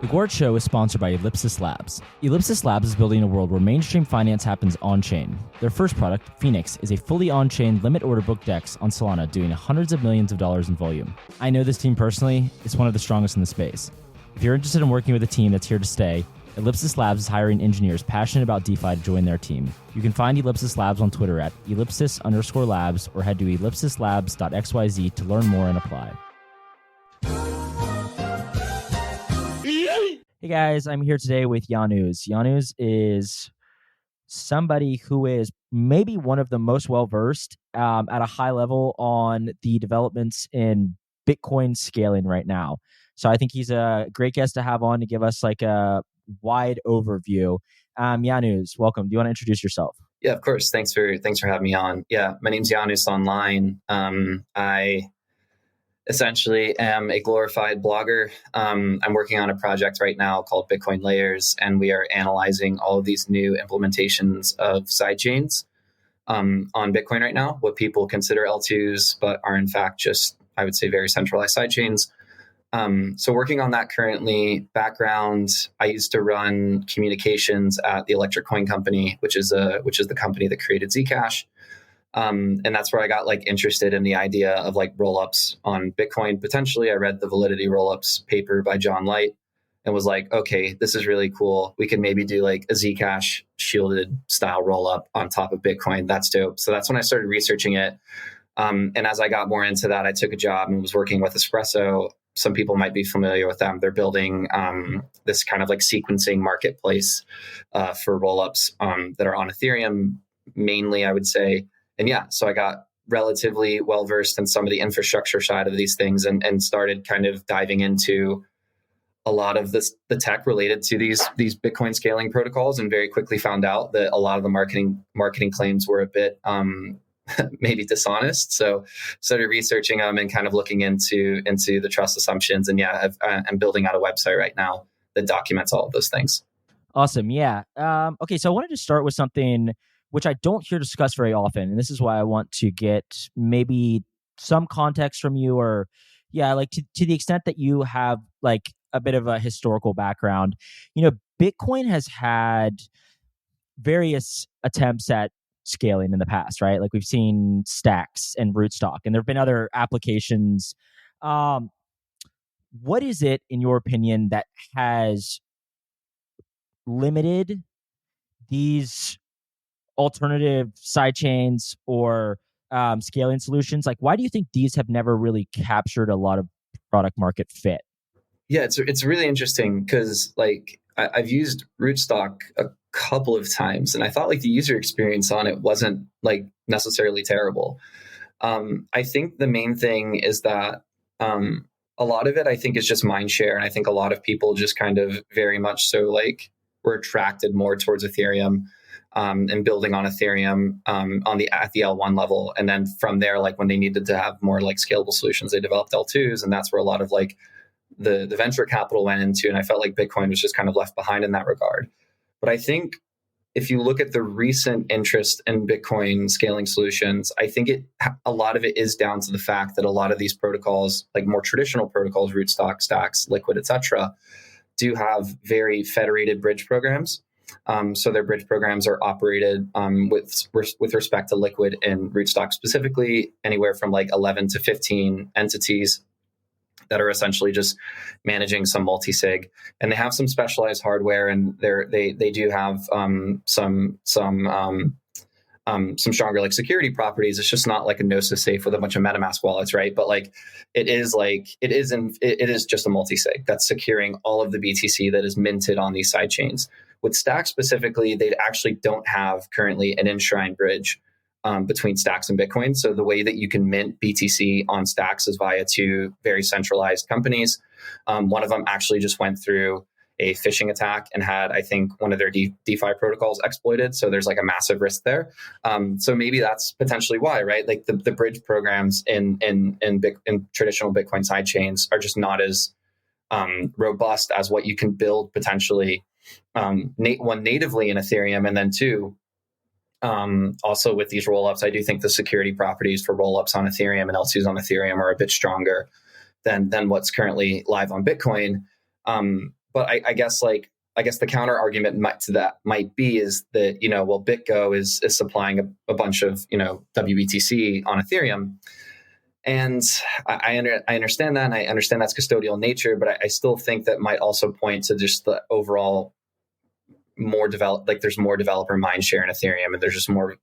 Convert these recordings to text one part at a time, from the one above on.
The Gwart Show is sponsored by Ellipsis Labs. Ellipsis Labs is building a world where mainstream finance happens on-chain. Their first product, Phoenix, is a fully on-chain limit order book DEX on Solana doing hundreds of millions of dollars in volume. I know this team personally. It's one of the strongest in the space. If you're interested in working with a team that's here to stay, Ellipsis Labs is hiring engineers passionate about DeFi to join their team. You can find Ellipsis Labs on Twitter at ellipsis_labs or head to ellipsislabs.xyz to learn more and apply. Hey guys, I'm here today with Janus. Janus is somebody who is maybe one of the most well-versed at a high level on the developments in Bitcoin scaling right now. So I think he's a great guest to have on to give us like a wide overview. Janus, welcome. Do you want to introduce yourself? Yeah, of course. Thanks for having me on. Yeah, my name's Janus online. I essentially am a glorified blogger. I'm working on a project right now called Bitcoin Layers, and we are analyzing all of these new implementations of sidechains on Bitcoin right now, what people consider L2s, but are in fact just, I would say, very centralized sidechains. So working on that currently. Background, I used to run communications at the Electric Coin Company, which is the company that created Zcash. And that's where I got like interested in the idea of like rollups on Bitcoin. Potentially, I read the Validity Rollups paper by John Light and was like, okay, this is really cool. We can maybe do like a Zcash shielded style rollup on top of Bitcoin. That's dope. So that's when I started researching it. And as I got more into that, I took a job and was working with Espresso. Some people might be familiar with them. They're building this kind of like sequencing marketplace for rollups that are on Ethereum mainly, I would say. And yeah, so I got relatively well-versed in some of the infrastructure side of these things and started kind of diving into a lot of the tech related to these Bitcoin scaling protocols, and very quickly found out that a lot of the marketing claims were a bit maybe dishonest. So started researching them and kind of looking into the trust assumptions. And yeah, I'm building out a website right now that documents all of those things. Awesome. Yeah. Okay, so I wanted to start with something which I don't hear discussed very often. And this is why I want to get maybe some context from you, or like to the extent that you have like a bit of a historical background. You know, Bitcoin has had various attempts at scaling in the past, right? Like we've seen stacks and rootstock, and there have been other applications. What is it, in your opinion, that has limited these alternative sidechains or scaling solutions? Like, why do you think these have never really captured a lot of product market fit? Yeah, it's really interesting because like I've used rootstock a couple of times, and I thought like the user experience on it wasn't like necessarily terrible. I think the main thing is that a lot of it, I think, is just mind share, and I think a lot of people just kind of very much so like were attracted more towards Ethereum. And building on Ethereum at the L1 level. And then from there, like when they needed to have more like scalable solutions, they developed L2s. And that's where a lot of like the venture capital went into. And I felt like Bitcoin was just kind of left behind in that regard. But I think if you look at the recent interest in Bitcoin scaling solutions, I think a lot of it is down to the fact that a lot of these protocols, like more traditional protocols, rootstock, stacks, liquid, etc., do have very federated bridge programs. So their bridge programs are operated with respect to liquid and rootstock specifically, anywhere from like 11 to 15 entities that are essentially just managing some multi-sig, and they have some specialized hardware, and they do have some stronger like security properties. It's just not like a Gnosis safe with a bunch of MetaMask wallets, right? But like it is just a multi-sig that's securing all of the BTC that is minted on these side chains. With Stacks specifically, they actually don't have currently an enshrine bridge between Stacks and Bitcoin. So the way that you can mint BTC on Stacks is via two very centralized companies. One of them actually just went through a phishing attack and had, I think, one of their DeFi protocols exploited. So there's like a massive risk there. So maybe that's potentially why, right? Like the bridge programs in traditional Bitcoin sidechains are just not as robust as what you can build potentially one natively in Ethereum, and then two, also with these rollups. I do think the security properties for rollups on Ethereum and L2s on Ethereum are a bit stronger than what's currently live on Bitcoin. but I guess the counter argument to that might be is that, well, BitGo is supplying a bunch of, WBTC on Ethereum. And I understand that, and I understand that's custodial nature, but I still think that might also point to just the overall there's more developer mind share in Ethereum, and there's just more,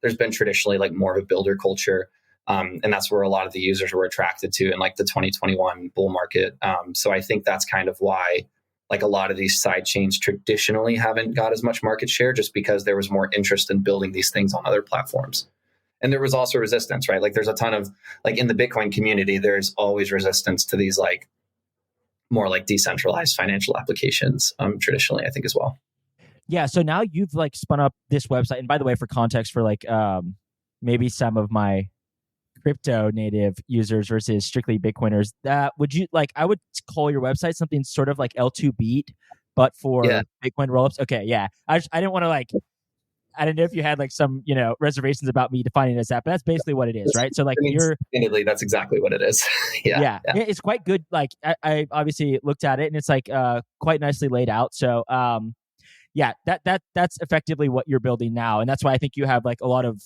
there's been traditionally like more of a builder culture. And that's where a lot of the users were attracted to in like the 2021 bull market. So I think that's kind of why like a lot of these side chains traditionally haven't got as much market share, just because there was more interest in building these things on other platforms. And there was also resistance, right? Like there's a ton of, like in the Bitcoin community, there's always resistance to these like more like decentralized financial applications, traditionally, I think as well. Yeah. So now you've like spun up this website. And by the way, for context, for like maybe some of my crypto native users versus strictly Bitcoiners, would you like, I would call your website something sort of like L2 Beat, but for Bitcoin rollups. Okay. Yeah. I didn't want to like, I don't know if you had like some, reservations about me defining it as that, but that's basically what it is, right? So like that's exactly what it is. Yeah. It's quite good. Like I obviously looked at it and it's like quite nicely laid out. So that's effectively what you're building now. And that's why I think you have like a lot of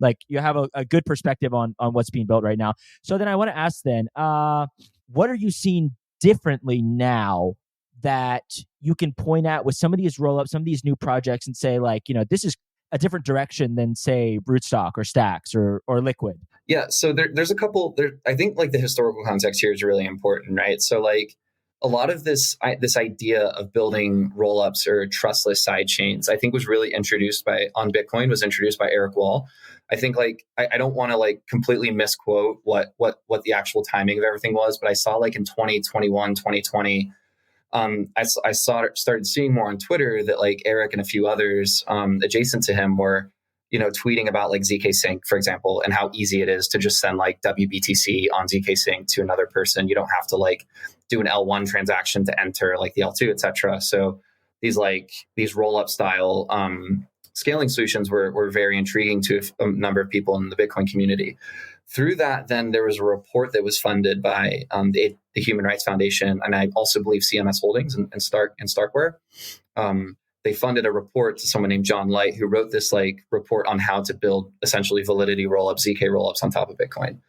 like you have a good perspective on what's being built right now. So then I want to ask then, what are you seeing differently now that you can point at with some of these roll-ups, some of these new projects, and say like, this is a different direction than say Rootstock or Stacks or Liquid? Yeah. So there's a couple there. I think like the historical context here is really important, right? So like a lot of this idea of building rollups or trustless side chains, I think was really introduced by Eric Wall. I think like, I don't want to like completely misquote what the actual timing of everything was, but I saw like in 2021, 2020, I started seeing more on Twitter that like Eric and a few others adjacent to him were, tweeting about like ZK Sync, for example, and how easy it is to just send like WBTC on ZK Sync to another person. You don't have to like do an L1 transaction to enter like the L2, etc. So these roll up style scaling solutions were very intriguing to a number of people in the Bitcoin community. Through that, then there was a report that was funded by the Human Rights Foundation, and I also believe CMS Holdings and Starkware. They funded a report to someone named John Light, who wrote this like report on how to build essentially validity rollups, ZK rollups on top of Bitcoin.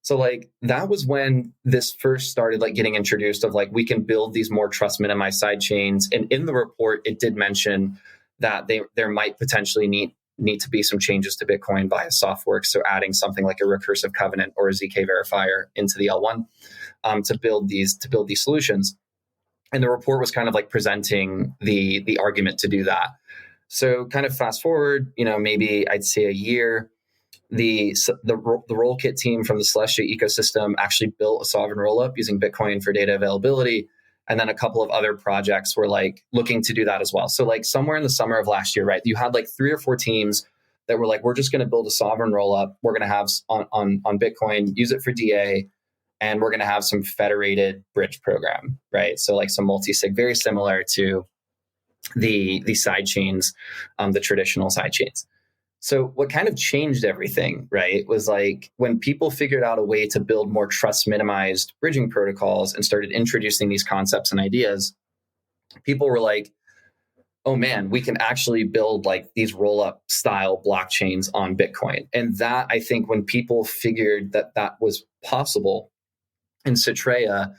So like that was when this first started like getting introduced of like we can build these more trust minimized side chains. And in the report, it did mention that there might potentially need to be some changes to Bitcoin via soft works. So adding something like a recursive covenant or a ZK verifier into the L1 to build these solutions. And the report was kind of like presenting the argument to do that. So kind of fast forward, maybe I'd say a year, the Rollkit team from the Celestia ecosystem actually built a sovereign rollup using Bitcoin for data availability. And then a couple of other projects were like looking to do that as well. So like somewhere in the summer of last year, right, you had like 3 or 4 teams that were like, we're just going to build a sovereign rollup. We're going to have on Bitcoin, use it for DA, and we're going to have some federated bridge program, right? So like some multi-sig, very similar to the side chains, the traditional side chains. So what kind of changed everything, right, was like when people figured out a way to build more trust minimized bridging protocols and started introducing these concepts and ideas, people were like, oh man, we can actually build like these roll-up style blockchains on Bitcoin. And that, I think, when people figured that was possible, and Citrea,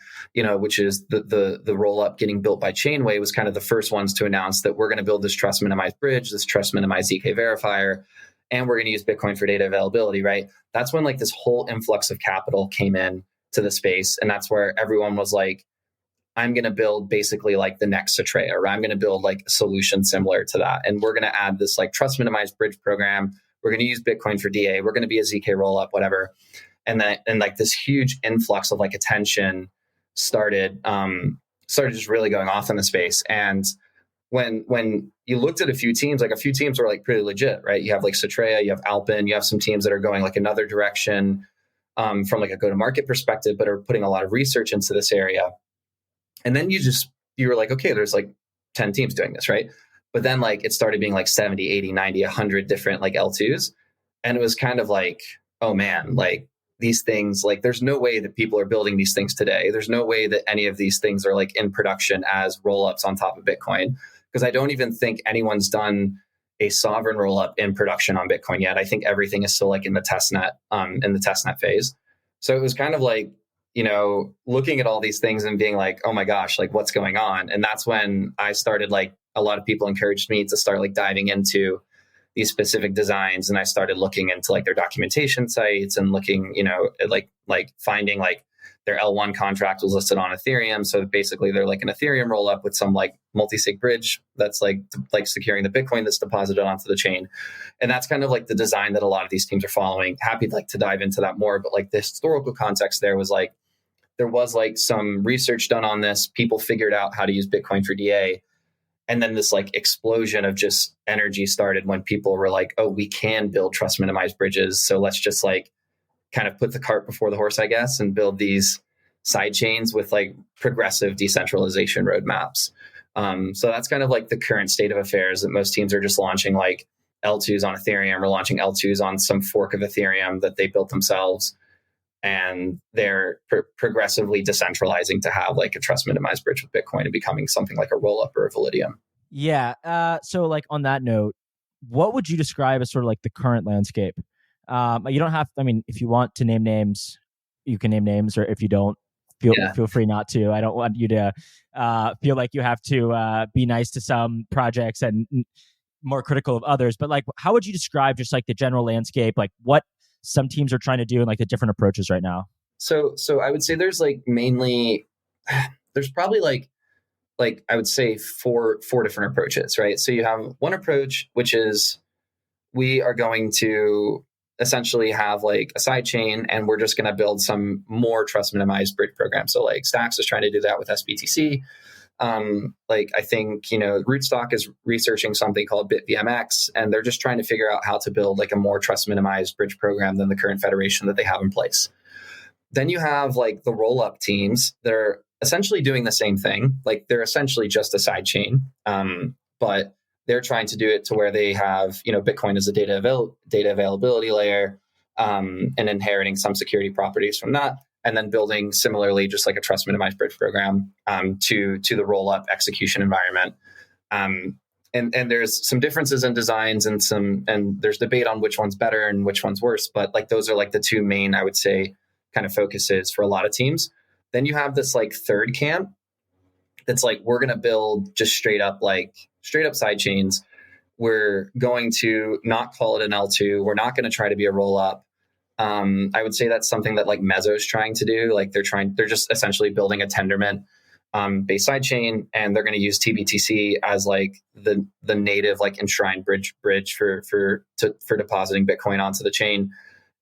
which is the roll-up getting built by Chainway, was kind of the first ones to announce that we're going to build this trust minimized bridge, this trust minimized ZK verifier, and we're going to use Bitcoin for data availability, right? That's when like this whole influx of capital came in to the space. And that's where everyone was like, I'm going to build basically like the next Citrea, or I'm going to build like a solution similar to that. And we're going to add this like trust minimized bridge program. We're going to use Bitcoin for DA. We're going to be a ZK rollup, whatever. And like this huge influx of like attention started just really going off in the space. And when you looked at a few teams, like a few teams were like pretty legit, right? You have like Citrea, you have Alpin, you have some teams that are going like another direction from like a go-to-market perspective, but are putting a lot of research into this area. And then you were like, okay, there's like 10 teams doing this, right? But then like it started being like 70, 80, 90, 100 different like L2s. And it was kind of like, oh man, like these things, like there's no way that people are building these things today. There's no way that any of these things are like in production as rollups on top of Bitcoin, because I don't even think anyone's done a sovereign rollup in production on Bitcoin yet. I think everything is still like in the testnet phase. So it was kind of like, looking at all these things and being like, oh my gosh, like what's going on? And that's when I started, like, a lot of people encouraged me to start like diving into these specific designs. And I started looking into like their documentation sites and looking, at like finding like their L1 contract was listed on Ethereum. So basically they're like an Ethereum rollup with some like multi-sig bridge that's like securing the Bitcoin that's deposited onto the chain. And that's kind of like the design that a lot of these teams are following. Happy like to dive into that more, but like the historical context there was like, there was like some research done on this. People figured out how to use Bitcoin for DA. And then this like explosion of just energy started when people were like, oh, we can build trust minimized bridges. So let's just like kind of put the cart before the horse, I guess, and build these side chains with like progressive decentralization roadmaps. So that's kind of like the current state of affairs, that most teams are just launching like L2s on Ethereum or launching L2s on some fork of Ethereum that they built themselves. And they're progressively decentralizing to have like a trust minimized bridge with Bitcoin and becoming something like a rollup or a Validium. Yeah. So like on that note, what would you describe as sort of like the current landscape? You don't have, if you want to name names, you can name names, or if you don't, feel free not to. I don't want you to feel like you have to be nice to some projects and more critical of others. But like, how would you describe just like the general landscape, like what some teams are trying to do and like the different approaches right now? So I would say there's like mainly, there's probably like I would say four different approaches, right? So you have one approach, which is we are going to essentially have like a side chain and we're just going to build some more trust minimized bridge program. So like Stacks is trying to do that with SBTC. Like I think, Rootstock is researching something called BitVMX, and they're just trying to figure out how to build like a more trust minimized bridge program than the current federation that they have in place. Then you have like the roll up teams. They're essentially doing the same thing. Like they're essentially just a side chain, but they're trying to do it to where they have, Bitcoin as a data availability layer, and inheriting some security properties from that. And then building similarly, just like a trust minimized bridge program to the roll up execution environment. And there's some differences in designs and there's debate on which one's better and which one's worse. But like those are like the two main, I would say, kind of focuses for a lot of teams. Then you have this like third camp that's like, we're going to build just straight up side chains. We're going to not call it an L2. We're not going to try to be a roll up. I would say that's something that like Mezzo's trying to do. Like they're just essentially building a Tendermint based sidechain, and they're going to use TBTC as like the native like enshrined bridge for depositing Bitcoin onto the chain.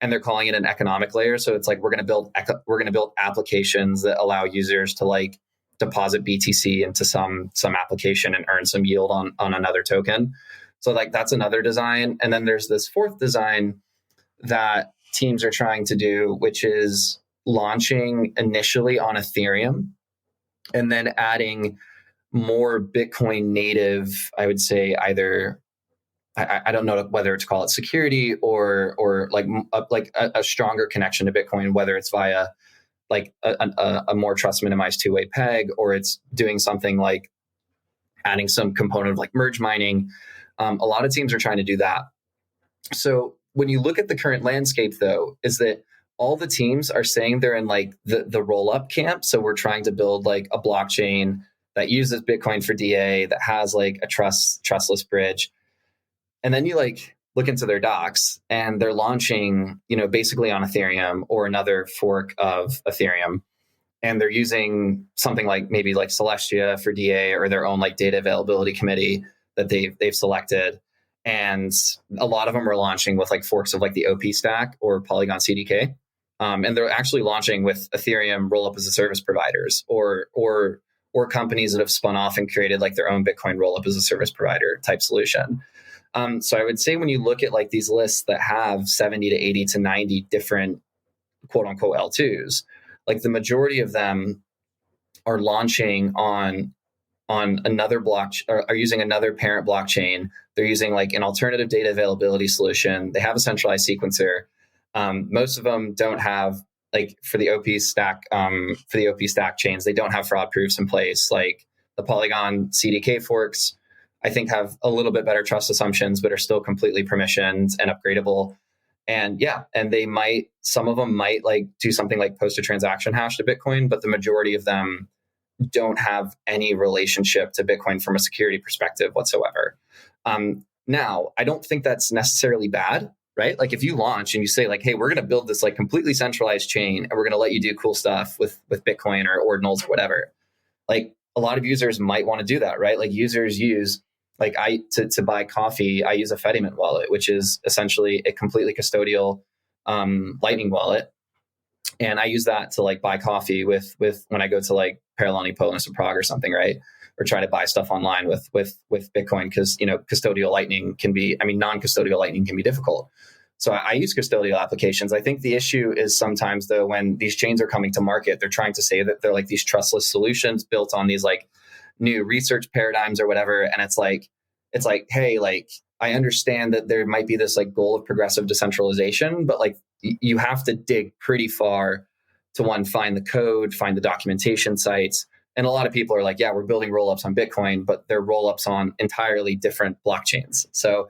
And they're calling it an economic layer. So it's like we're going to build applications that allow users to like deposit BTC into some application and earn some yield on another token. So like that's another design. And then there's this fourth design that teams are trying to do, which is launching initially on Ethereum and then adding more Bitcoin native, I would say either, I don't know whether to call it security or like a stronger connection to Bitcoin, whether it's via like a more trust minimized two-way peg, or it's doing something like adding some component of like merge mining. A lot of teams are trying to do that. So when you look at the current landscape, though, is that all the teams are saying they're in like the roll-up camp. So we're trying to build like a blockchain that uses Bitcoin for DA, that has like a trustless bridge. And then you like look into their docs and they're launching, basically on Ethereum or another fork of Ethereum. And they're using something like maybe like Celestia for DA or their own like data availability committee that they've selected. And a lot of them are launching with like forks of like the OP stack or Polygon CDK. And they're actually launching with Ethereum rollup as a service providers or companies that have spun off and created like their own Bitcoin rollup as a service provider type solution. So I would say when you look at like these lists that have 70 to 80 to 90 different quote unquote L2s, like the majority of them are launching on another block, or are using another parent blockchain. They're using like an alternative data availability solution. They have a centralized sequencer. Most of them don't have, like, for the OP stack chains, they don't have fraud proofs in place. Like the Polygon CDK forks, I think, have a little bit better trust assumptions, but are still completely permissioned and upgradable. And some of them might like do something like post a transaction hash to Bitcoin, but the majority of them don't have any relationship to Bitcoin from a security perspective whatsoever. Now, I don't think that's necessarily bad, right? Like if you launch and you say like, hey, we're going to build this like completely centralized chain and we're going to let you do cool stuff with Bitcoin or ordinals or whatever. Like a lot of users might want to do that, right? Like users use, like to buy coffee, I use a Fedimint wallet, which is essentially a completely custodial Lightning wallet. And I use that to like buy coffee with when I go to like Paralelní Polis or Prague or something, right? Or try to buy stuff online with Bitcoin, because custodial Lightning non-custodial Lightning can be difficult. So I use custodial applications. I think the issue is sometimes though, when these chains are coming to market, they're trying to say that they're like these trustless solutions built on these like new research paradigms or whatever. And it's like, hey, like I understand that there might be this like goal of progressive decentralization, but like you have to dig pretty far to find the code, find the documentation sites. And a lot of people are like, yeah, we're building rollups on Bitcoin, but they're rollups on entirely different blockchains. So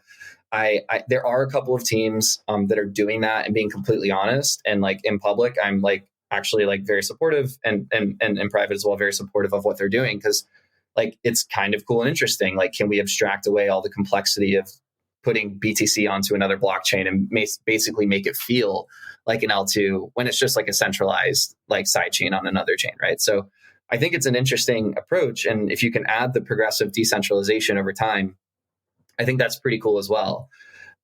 there are a couple of teams that are doing that and being completely honest. And like in public, I'm like actually like very supportive, and in private as well, very supportive of what they're doing, because like it's kind of cool and interesting. Like, can we abstract away all the complexity of putting BTC onto another blockchain and basically make it feel like an L2 when it's just like a centralized like sidechain on another chain, right? So I think it's an interesting approach. And if you can add the progressive decentralization over time, I think that's pretty cool as well.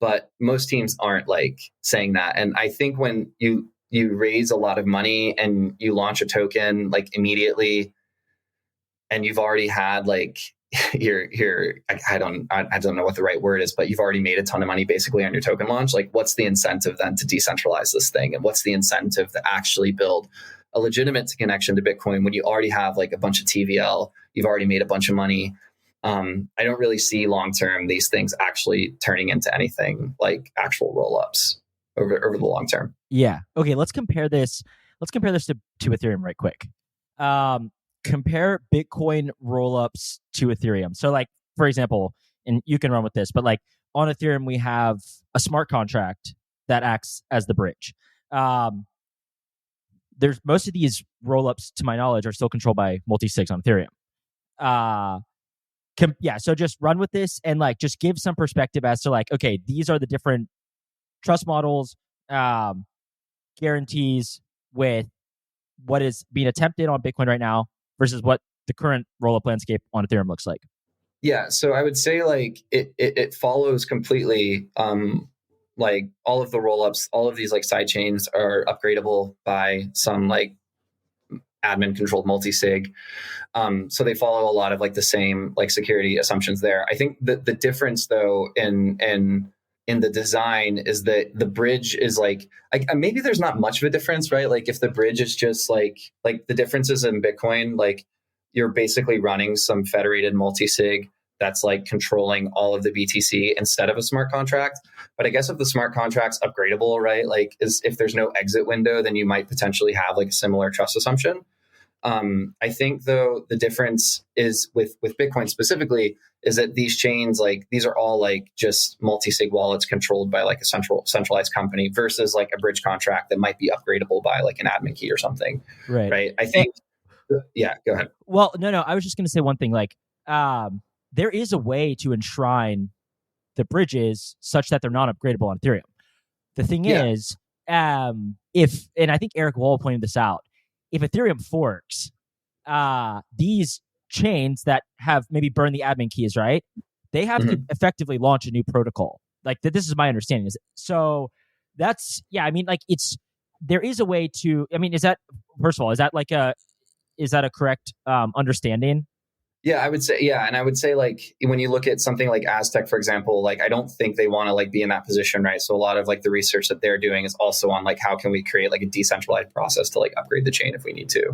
But most teams aren't like saying that. And I think when you raise a lot of money and you launch a token like immediately, and you've already had like I don't know what the right word is, but you've already made a ton of money basically on your token launch. Like, what's the incentive then to decentralize this thing? And what's the incentive to actually build a legitimate connection to Bitcoin when you already have like a bunch of TVL, you've already made a bunch of money? I don't really see long-term these things actually turning into anything like actual roll-ups over the long term. Yeah. Okay. Let's compare this to Ethereum right quick. Compare Bitcoin rollups to Ethereum. So like, for example, and you can run with this, but like on Ethereum, we have a smart contract that acts as the bridge. There's most of these rollups, to my knowledge, are still controlled by multi-sigs on Ethereum. So just run with this and like just give some perspective as to like, okay, these are the different trust models, guarantees with what is being attempted on Bitcoin right now versus what the current rollup landscape on Ethereum looks like. Yeah, so I would say like it follows completely. Like all of the rollups, all of these like side chains are upgradable by some like admin controlled multi-sig. So they follow a lot of like the same like security assumptions there. I think the difference though in the design is that the bridge is like maybe there's not much of a difference, right? Like if the bridge is just like the differences in Bitcoin, like you're basically running some federated multi-sig that's like controlling all of the BTC instead of a smart contract. But I guess if the smart contract's upgradable, right? Like if there's no exit window, then you might potentially have like a similar trust assumption. I think though the difference is with Bitcoin specifically is that these chains, like these are all like just multi-sig wallets controlled by like a centralized company versus like a bridge contract that might be upgradable by like an admin key or something. Right. I think, yeah, go ahead. Well, no, I was just going to say one thing, like, there is a way to enshrine the bridges such that they're not upgradable on Ethereum. The thing is, and I think Eric Wall pointed this out, if Ethereum forks, these chains that have maybe burned the admin keys, right? They have to effectively launch a new protocol. Like this is my understanding. So that's, like there is a way to, is that, first of all, is that a correct understanding? Yeah, I would say, and I would say like when you look at something like Aztec, for example, like I don't think they want to like be in that position, right? So a lot of like the research that they're doing is also on like how can we create like a decentralized process to like upgrade the chain if we need to.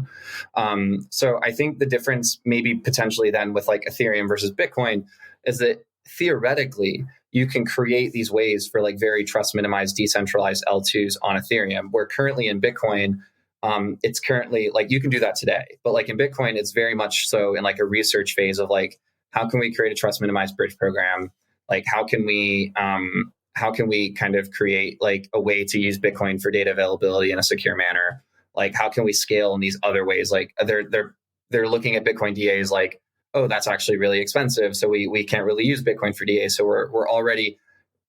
So I think the difference maybe potentially then with like Ethereum versus Bitcoin is that theoretically, you can create these ways for like very trust minimized, decentralized L2s on Ethereum, where currently in Bitcoin, it's currently like you can do that today. But like in Bitcoin, it's very much so in like a research phase of like, how can we create a trust minimized bridge program? Like, how can we kind of create like a way to use Bitcoin for data availability in a secure manner? Like, how can we scale in these other ways? Like they're looking at Bitcoin DAs like, oh, that's actually really expensive, so we can't really use Bitcoin for DA. So we're already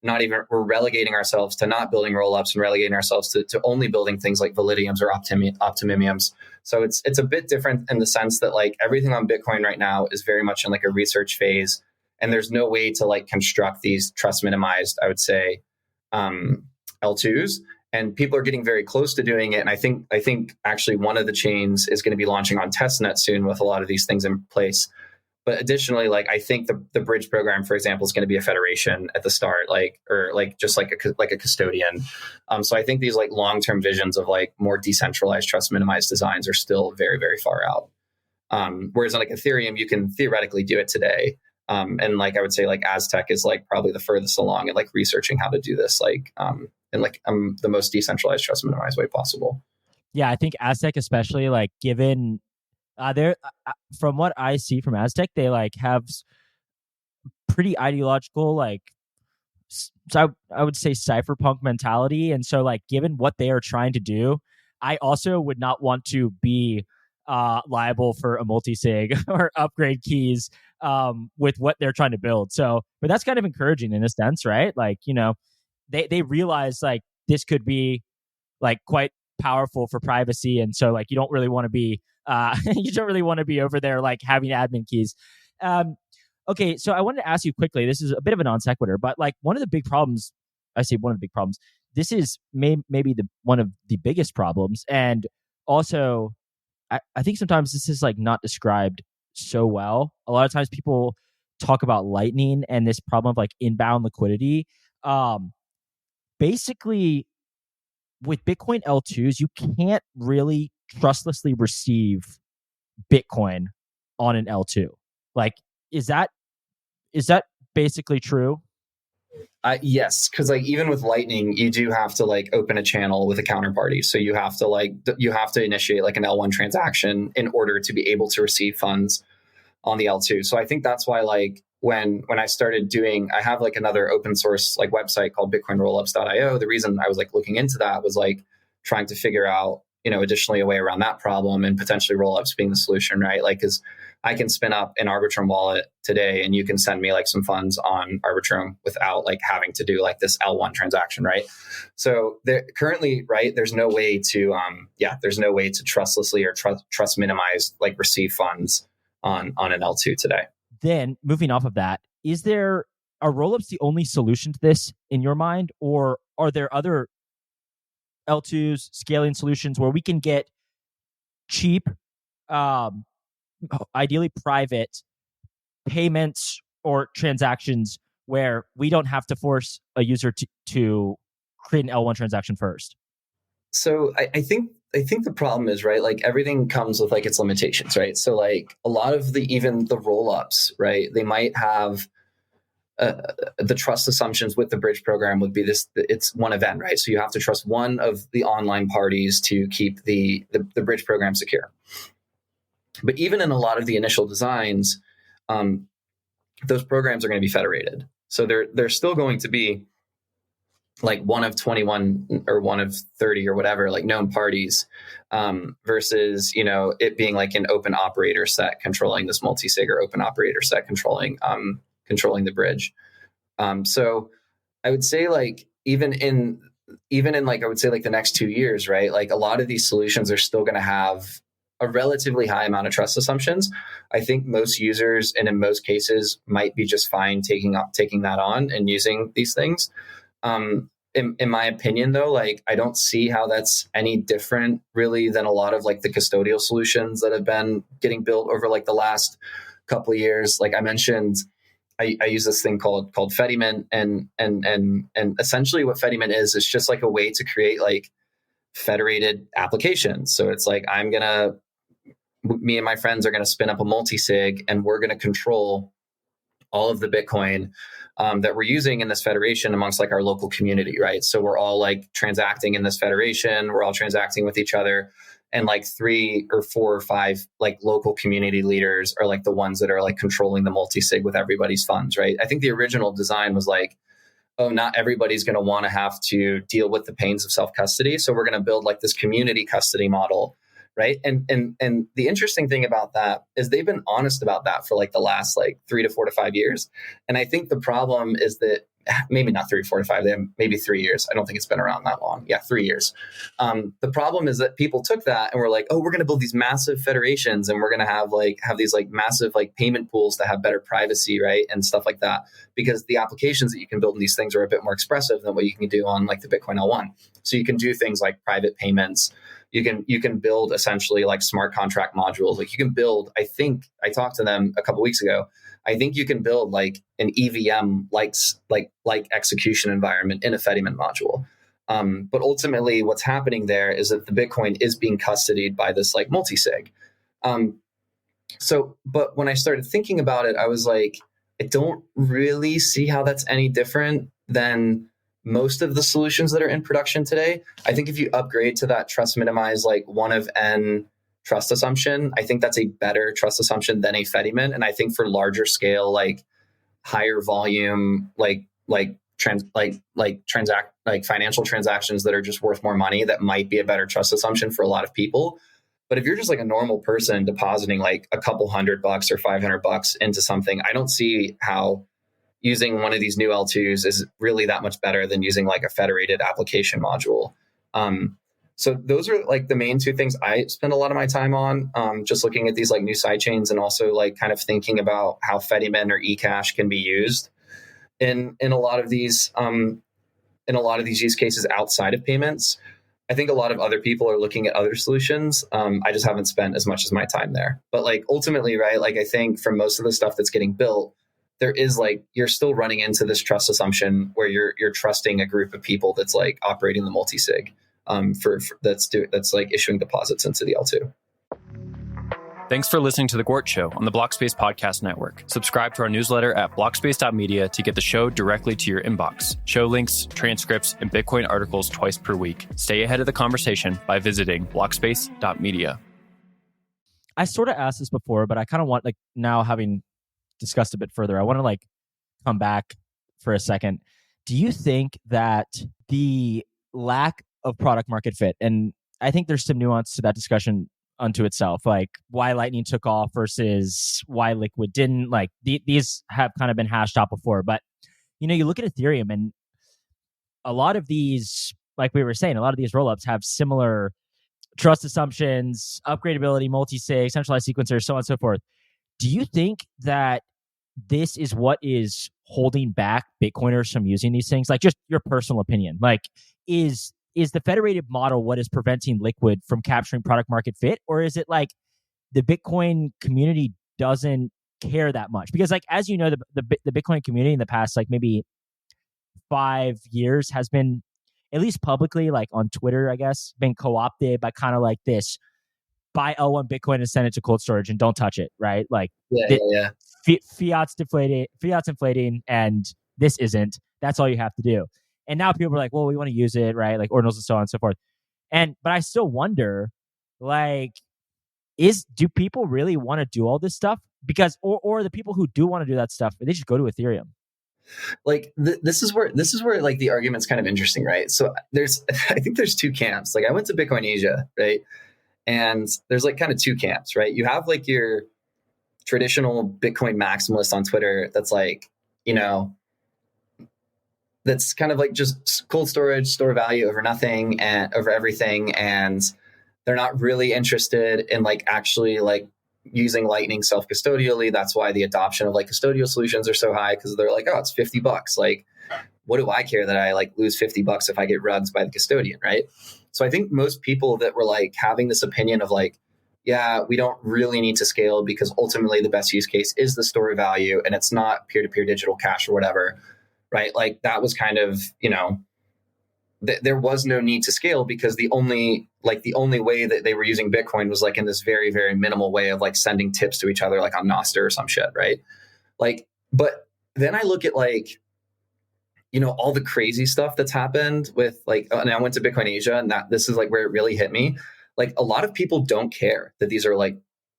we're relegating ourselves to not building rollups and relegating ourselves to only building things like Validiums or Optimiums. So it's a bit different in the sense that like everything on Bitcoin right now is very much in like a research phase, and there's no way to like construct these trust minimized, I would say, L2s. And people are getting very close to doing it. And I think actually one of the chains is going to be launching on testnet soon with a lot of these things in place. But additionally, like I think the bridge program, for example, is going to be a federation at the start, or just like a custodian. So I think these like long-term visions of like more decentralized, trust minimized designs are still very, very far out. Whereas on like Ethereum, you can theoretically do it today. And like I would say, like Aztec is like probably the furthest along in like researching how to do this, like in like the most decentralized, trust minimized way possible. Yeah, I think Aztec, especially like given they're from what I see from Aztec, they like have pretty ideological, like so I would say cypherpunk mentality. And so like given what they are trying to do, I also would not want to be liable for a multi-sig or upgrade keys with what they're trying to build. So, but that's kind of encouraging in a sense, right? Like, they realize like this could be like quite powerful for privacy, and so like you don't really want to be over there like having admin keys. Okay, so I wanted to ask you quickly, this is a bit of a non sequitur, but like one of the big problems, this is maybe one of the biggest problems, and also I think sometimes this is like not described so well. A lot of times people talk about Lightning and this problem of like inbound liquidity. Basically, with Bitcoin L2s, you can't really trustlessly receive Bitcoin on an L2. Like, is that basically true? Yes, because like even with Lightning, you do have to like open a channel with a counterparty. So you have to initiate like an L1 transaction in order to be able to receive funds on the L2. So I think that's why like when I started I have like another open source like website called bitcoinrollups.io. The reason I was like looking into that was like trying to figure out, additionally a way around that problem, and potentially rollups being the solution, right? Like, because I can spin up an Arbitrum wallet today and you can send me like some funds on Arbitrum without like having to do like this L1 transaction, right? So currently, right, there's no way to trustlessly or trust minimize like receive funds on an L2 today. Then moving off of that, are rollups the only solution to this in your mind, or are there other L2s scaling solutions where we can get cheap, ideally private payments or transactions where we don't have to force a user to create an L1 transaction first? So I think the problem is, right, like everything comes with like its limitations, right? So like a lot of even the rollups, right, they might have the trust assumptions with the bridge program would be it's one event, right? So you have to trust one of the online parties to keep the bridge program secure. But even in a lot of the initial designs, those programs are going to be federated. So they're still going to be like one of 21 or one of 30 or whatever, like known parties, versus, it being like an open operator set controlling this multi-sig, or open operator set controlling the bridge. So I would say like even in like, I would say like the next 2 years, right? Like a lot of these solutions are still going to have a relatively high amount of trust assumptions. I think most users, and in most cases, might be just fine taking that on and using these things. In my opinion, though, like I don't see how that's any different really than a lot of like the custodial solutions that have been getting built over like the last couple of years. Like I mentioned, I use this thing called Fediment, and essentially what Fediment is just like a way to create like federated applications. So it's like me and my friends are gonna spin up a multi-sig, and we're gonna control all of the Bitcoin that we're using in this federation amongst like our local community, right? So we're all like transacting in this federation, we're all transacting with each other. And like 3 or 4 or 5 like local community leaders are like the ones that are like controlling the multi-sig with everybody's funds, right? I think the original design was like, oh, not everybody's going to want to have to deal with the pains of self-custody. So we're going to build like this community custody model, right? And the interesting thing about that is they've been honest about that for like the last like 3 to 4 to 5 years. And I think the problem is that maybe not 3, 4 to 5, maybe 3 years. I don't think it's been around that long. Yeah, 3 years. The problem is that people took that and were like, oh, we're going to build these massive federations and we're going to have these like massive like payment pools to have better privacy, right? And stuff like that. Because the applications that you can build in these things are a bit more expressive than what you can do on like the Bitcoin L1. So you can do things like private payments. You can build essentially like smart contract modules. Like you can build, I think I talked to them a couple of weeks ago. I think you can build like an EVM like execution environment in a Fediman module. But ultimately what's happening there is that the Bitcoin is being custodied by this like multi-sig. But when I started thinking about it, I was like, I don't really see how that's any different than most of the solutions that are in production today. I think if you upgrade to that trust minimize like 1 of n trust assumption, I think that's a better trust assumption than a Fediman. And I think for larger scale, like higher volume, financial transactions that are just worth more money, that might be a better trust assumption for a lot of people. But if you're just like a normal person depositing like a couple $100 or $500 into something, I don't see how using one of these new L2s is really that much better than using like a federated application module. So those are like the main 2 things I spend a lot of my time on, just looking at these like new sidechains and also like kind of thinking about how Fediman or eCash can be used in a lot of these use cases outside of payments. I think a lot of other people are looking at other solutions. I just haven't spent as much as my time there. But like ultimately, right, like I think for most of the stuff that's getting built, there is like, you're still running into this trust assumption where you're trusting a group of people that's like operating the multi-sig. That's like issuing deposits into the L2. Thanks for listening to The Gwart Show on the Blockspace Podcast Network. Subscribe to our newsletter at blockspace.media to get the show directly to your inbox. Show links, transcripts, and Bitcoin articles twice per week. Stay ahead of the conversation by visiting blockspace.media. I sort of asked this before, but I kind of want, like, now having discussed a bit further, I want to like come back for a second. Do you think that the lack of product market fit, and I think there's some nuance to that discussion unto itself, like why Lightning took off versus why Liquid didn't, like these have kind of been hashed out before, but you look at Ethereum and a lot of these, like we were saying, a lot of these rollups have similar trust assumptions, upgradability, multi-sig, centralized sequencers, so on and so forth. Do you think that this is what is holding back Bitcoiners from using these things? Like, just your personal opinion. Like, is the federated model what is preventing Liquid from capturing product market fit? Or is it like the Bitcoin community doesn't care that much? Because, like, as you know, the Bitcoin community in the past, like maybe 5 years has been, at least publicly, like on Twitter, I guess, been co-opted by kind of like this: buy L1 Bitcoin and send it to cold storage and don't touch it, right? Like, fiat's inflating and this isn't. That's all you have to do. And now people are like, well, we want to use it, right? Like ordinals and so on and so forth. But I still wonder, like, do people really want to do all this stuff? Because, or the people who do want to do that stuff, they just go to Ethereum. Like this is where like the argument's kind of interesting, right? So I think there's 2 camps. Like I went to Bitcoin Asia, right? And there's like kind of 2 camps, right? You have like your traditional Bitcoin maximalist on Twitter that's like, that's kind of like just cold storage, store value over nothing and over everything. And they're not really interested in like actually like using Lightning self-custodially. That's why the adoption of like custodial solutions are so high, because they're like, oh, it's $50. Like, what do I care that I like lose $50 if I get rugged by the custodian, right? So I think most people that were like having this opinion of like, yeah, we don't really need to scale because ultimately the best use case is the store value and it's not peer-to-peer digital cash or whatever, right? Like that was kind of, there was no need to scale because the only way that they were using Bitcoin was like in this very, very minimal way of like sending tips to each other, like on Nostr or some shit, right? Like But then I look at like, all the crazy stuff that's happened with like, and I went to Bitcoin Asia, and this is like where it really hit me. Like a lot of people don't care that these are like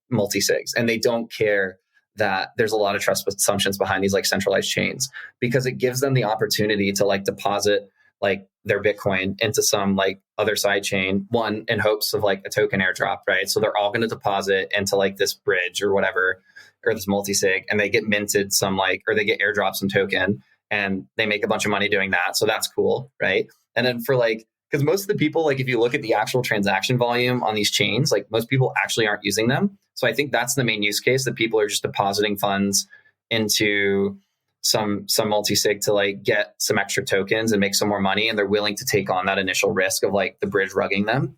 multi-sigs, and they don't care that there's a lot of trust assumptions behind these like centralized chains, because it gives them the opportunity to like deposit like their Bitcoin into some like other side chain, one in hopes of like a token airdrop, right? So they're all going to deposit into like this bridge or whatever, or this multi-sig, and they get minted some like, or they get airdropped some token, and they make a bunch of money doing that. So that's cool, right? And then for like, because most of the people, like if you look at the actual transaction volume on these chains, like most people actually aren't using them. So I think that's the main use case, that people are just depositing funds into some multi-sig to like get some extra tokens and make some more money. And they're willing to take on that initial risk of like the bridge rugging them.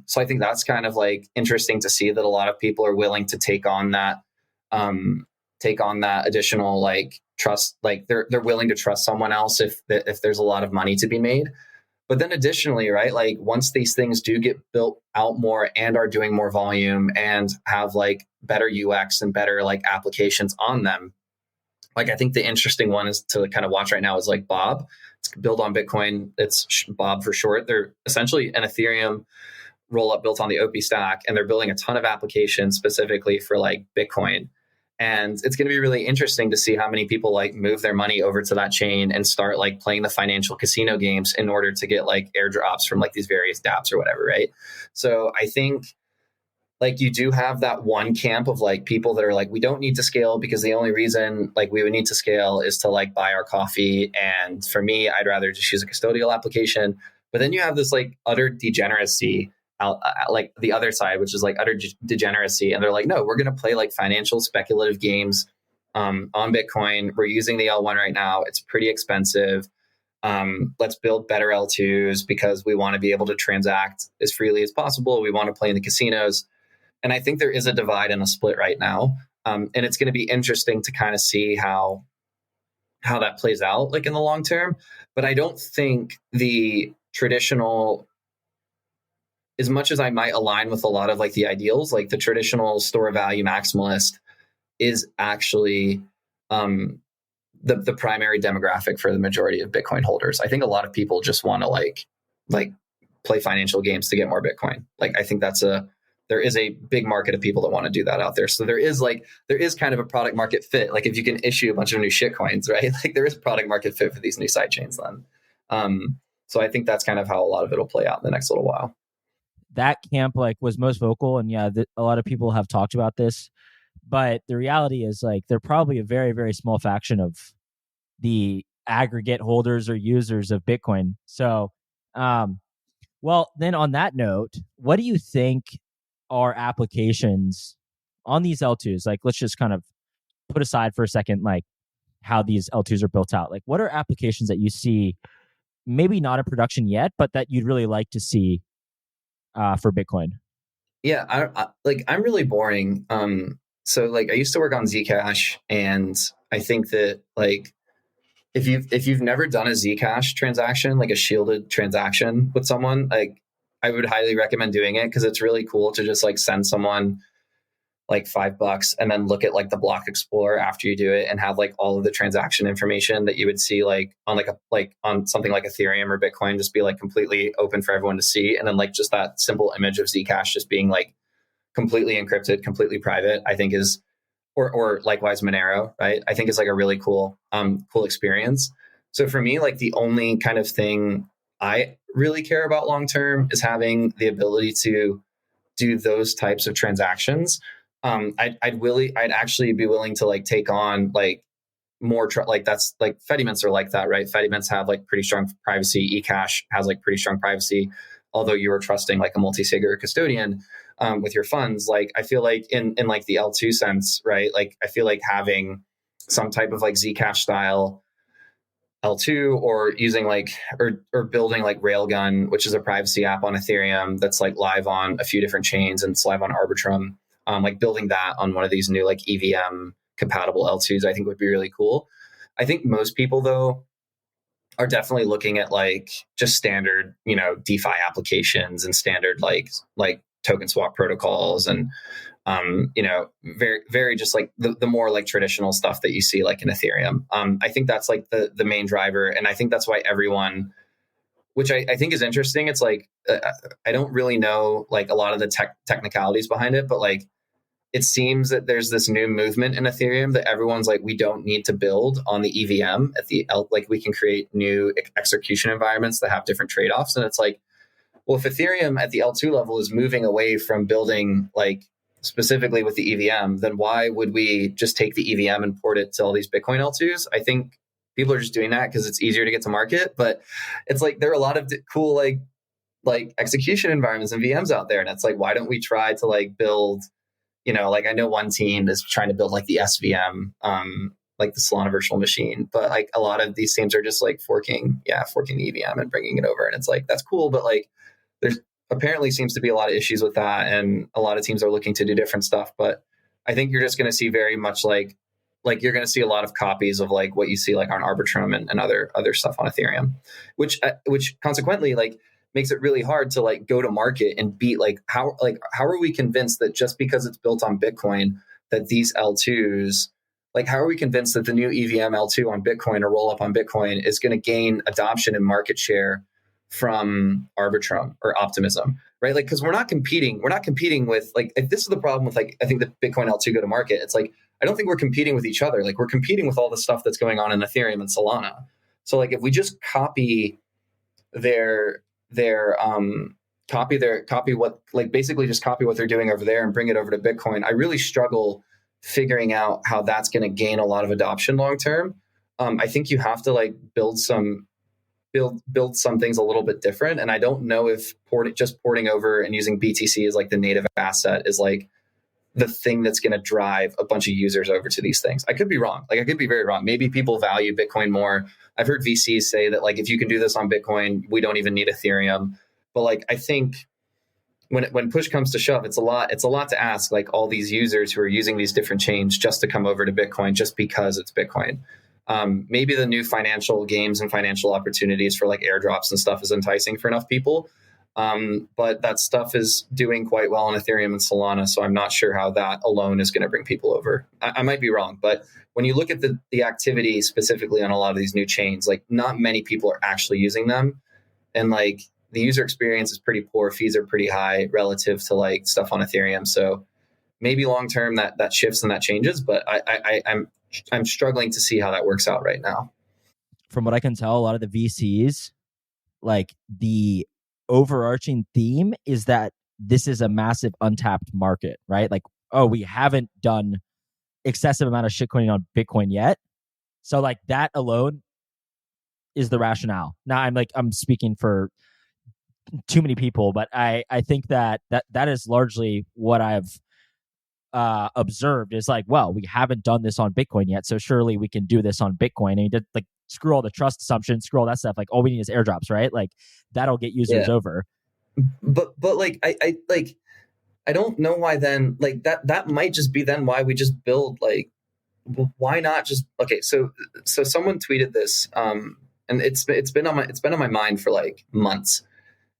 So I think that's kind of like interesting to see that a lot of people are willing to take on that additional like trust, like they're willing to trust someone else if there's a lot of money to be made. But then additionally, right, like once these things do get built out more and are doing more volume and have like better UX and better like applications on them, like I think the interesting one is to kind of watch right now is like Bob. It's built on Bitcoin. It's Bob for short. They're essentially an Ethereum rollup built on the OP stack, and they're building a ton of applications specifically for like Bitcoin. And it's going to be really interesting to see how many people like move their money over to that chain and start like playing the financial casino games in order to get like airdrops from like these various dapps or whatever, right? So I think like you do have that one camp of like people that are like, we don't need to scale because the only reason like we would need to scale is to like buy our coffee. And for me, I'd rather just use a custodial application. But then you have this like utter degeneracy out, like the other side, which is like utter degeneracy. And they're like, no, we're going to play like financial speculative games on Bitcoin. We're using the L1 right now. It's pretty expensive. Let's build better L2s because we want to be able to transact as freely as possible. We want to play in the casinos. And I think there is a divide and a split right now. And it's going to be interesting to kind of see how that plays out like in the long term. But I don't think the traditional, as much as I might align with a lot of like the ideals, like the traditional store of value maximalist is actually the primary demographic for the majority of Bitcoin holders. I think a lot of people just want to like play financial games to get more Bitcoin. Like I think there is a big market of people that want to do that out there. So there is kind of a product market fit. Like if you can issue a bunch of new shitcoins, right? Like there is product market fit for these new sidechains then. So I think that's kind of how a lot of it'll play out in the next little while. That camp like was most vocal, and yeah, a lot of people have talked about this, but the reality is like they're probably a very, very small faction of the aggregate holders or users of Bitcoin. So, well, then on that note, what do you think are applications on these L2s? Like, let's just kind of put aside for a second, like how these L2s are built out. Like, what are applications that you see, maybe not in production yet, but that you'd really like to see for Bitcoin? Yeah, I'm really boring. So like I used to work on Zcash, and I think that like if you've never done a Zcash transaction, like a shielded transaction with someone, like I would highly recommend doing it because it's really cool to just like send someone like $5 and then look at like the block explorer after you do it and have like all of the transaction information that you would see like on on something like Ethereum or Bitcoin, just be like completely open for everyone to see. And then like just that simple image of Zcash just being like completely encrypted, completely private, I think is, or likewise Monero, right? I think is like a really cool experience. So for me, like the only kind of thing I really care about long-term is having the ability to do those types of transactions. I'd actually be willing to like take on like more like that's like Fedimints are like that, right? Fedimints have like pretty strong privacy. eCash has like pretty strong privacy, although you are trusting like a multi-sig or a custodian with your funds. Like I feel like in like the L2 sense, right? Like I feel like having some type of like Zcash style L2 or using like or building like Railgun, which is a privacy app on Ethereum that's like live on a few different chains and it's live on Arbitrum. Like building that on one of these new like EVM compatible L2s, I think would be really cool. I think most people though are definitely looking at like just standard, DeFi applications and standard like token swap protocols and very, very just like the more like traditional stuff that you see like in Ethereum. I think that's like the main driver. And I think that's why everyone, which I think is interesting. It's like, I don't really know like a lot of the technicalities behind it, but like, it seems that there's this new movement in Ethereum that everyone's like, we don't need to build on the EVM like we can create new execution environments that have different trade-offs. And it's like, well, if Ethereum at the L2 level is moving away from building like specifically with the EVM, then why would we just take the EVM and port it to all these Bitcoin L2s? I think people are just doing that because it's easier to get to market. But it's like there are a lot of cool like execution environments and VMs out there, and it's like, why don't we try to like build? Like I know one team is trying to build like the SVM, like the Solana virtual machine, but like a lot of these teams are just like forking the EVM and bringing it over, and it's like that's cool, but like there's apparently seems to be a lot of issues with that, and a lot of teams are looking to do different stuff. But I think you're just going to see very much like you're going to see a lot of copies of like what you see like on Arbitrum and other stuff on Ethereum, which consequently like makes it really hard to like go to market and beat how are we convinced that just because it's built on Bitcoin that these L2s, like how are we convinced that the new EVM L2 on Bitcoin or roll up on Bitcoin is going to gain adoption and market share from Arbitrum or Optimism, right? Like, because we're not competing with like, this is the problem with like, I think the Bitcoin L2 go to market. It's like, I don't think we're competing with each other. Like we're competing with all the stuff that's going on in Ethereum and Solana. So like if we just copy basically just copy what they're doing over there and bring it over to Bitcoin, I really struggle figuring out how that's going to gain a lot of adoption long term. I think you have to like build some things a little bit different, and I don't know if porting over and using BTC as like the native asset is like the thing that's going to drive a bunch of users over to these things. I could be wrong. Like I could be very wrong. Maybe people value Bitcoin more. I've heard VCs say that like if you can do this on Bitcoin, we don't even need Ethereum. But like I think when push comes to shove, it's a lot to ask like all these users who are using these different chains just to come over to Bitcoin just because it's Bitcoin. Maybe the new financial games and financial opportunities for like airdrops and stuff is enticing for enough people. But that stuff is doing quite well on Ethereum and Solana. So I'm not sure how that alone is going to bring people over. I might be wrong, but when you look at the activity specifically on a lot of these new chains, like not many people are actually using them. And like the user experience is pretty poor. Fees are pretty high relative to like stuff on Ethereum. So maybe long-term that shifts and that changes, but I'm struggling to see how that works out right now. From what I can tell, a lot of the VCs, like the overarching theme is that this is a massive untapped market, right? Like, oh, we haven't done excessive amount of shitcoining on Bitcoin yet. So like that alone is the rationale. Now I'm speaking for too many people, but I think that is largely what I've observed is like, well, we haven't done this on Bitcoin yet, so surely we can do this on Bitcoin. And he did like screw all the trust assumptions, screw all that stuff. Like all we need is airdrops, right? Like that'll get users over. But like I don't know why then like that might just be then why we just build like why not just okay. So someone tweeted this and it's been on my mind for like months.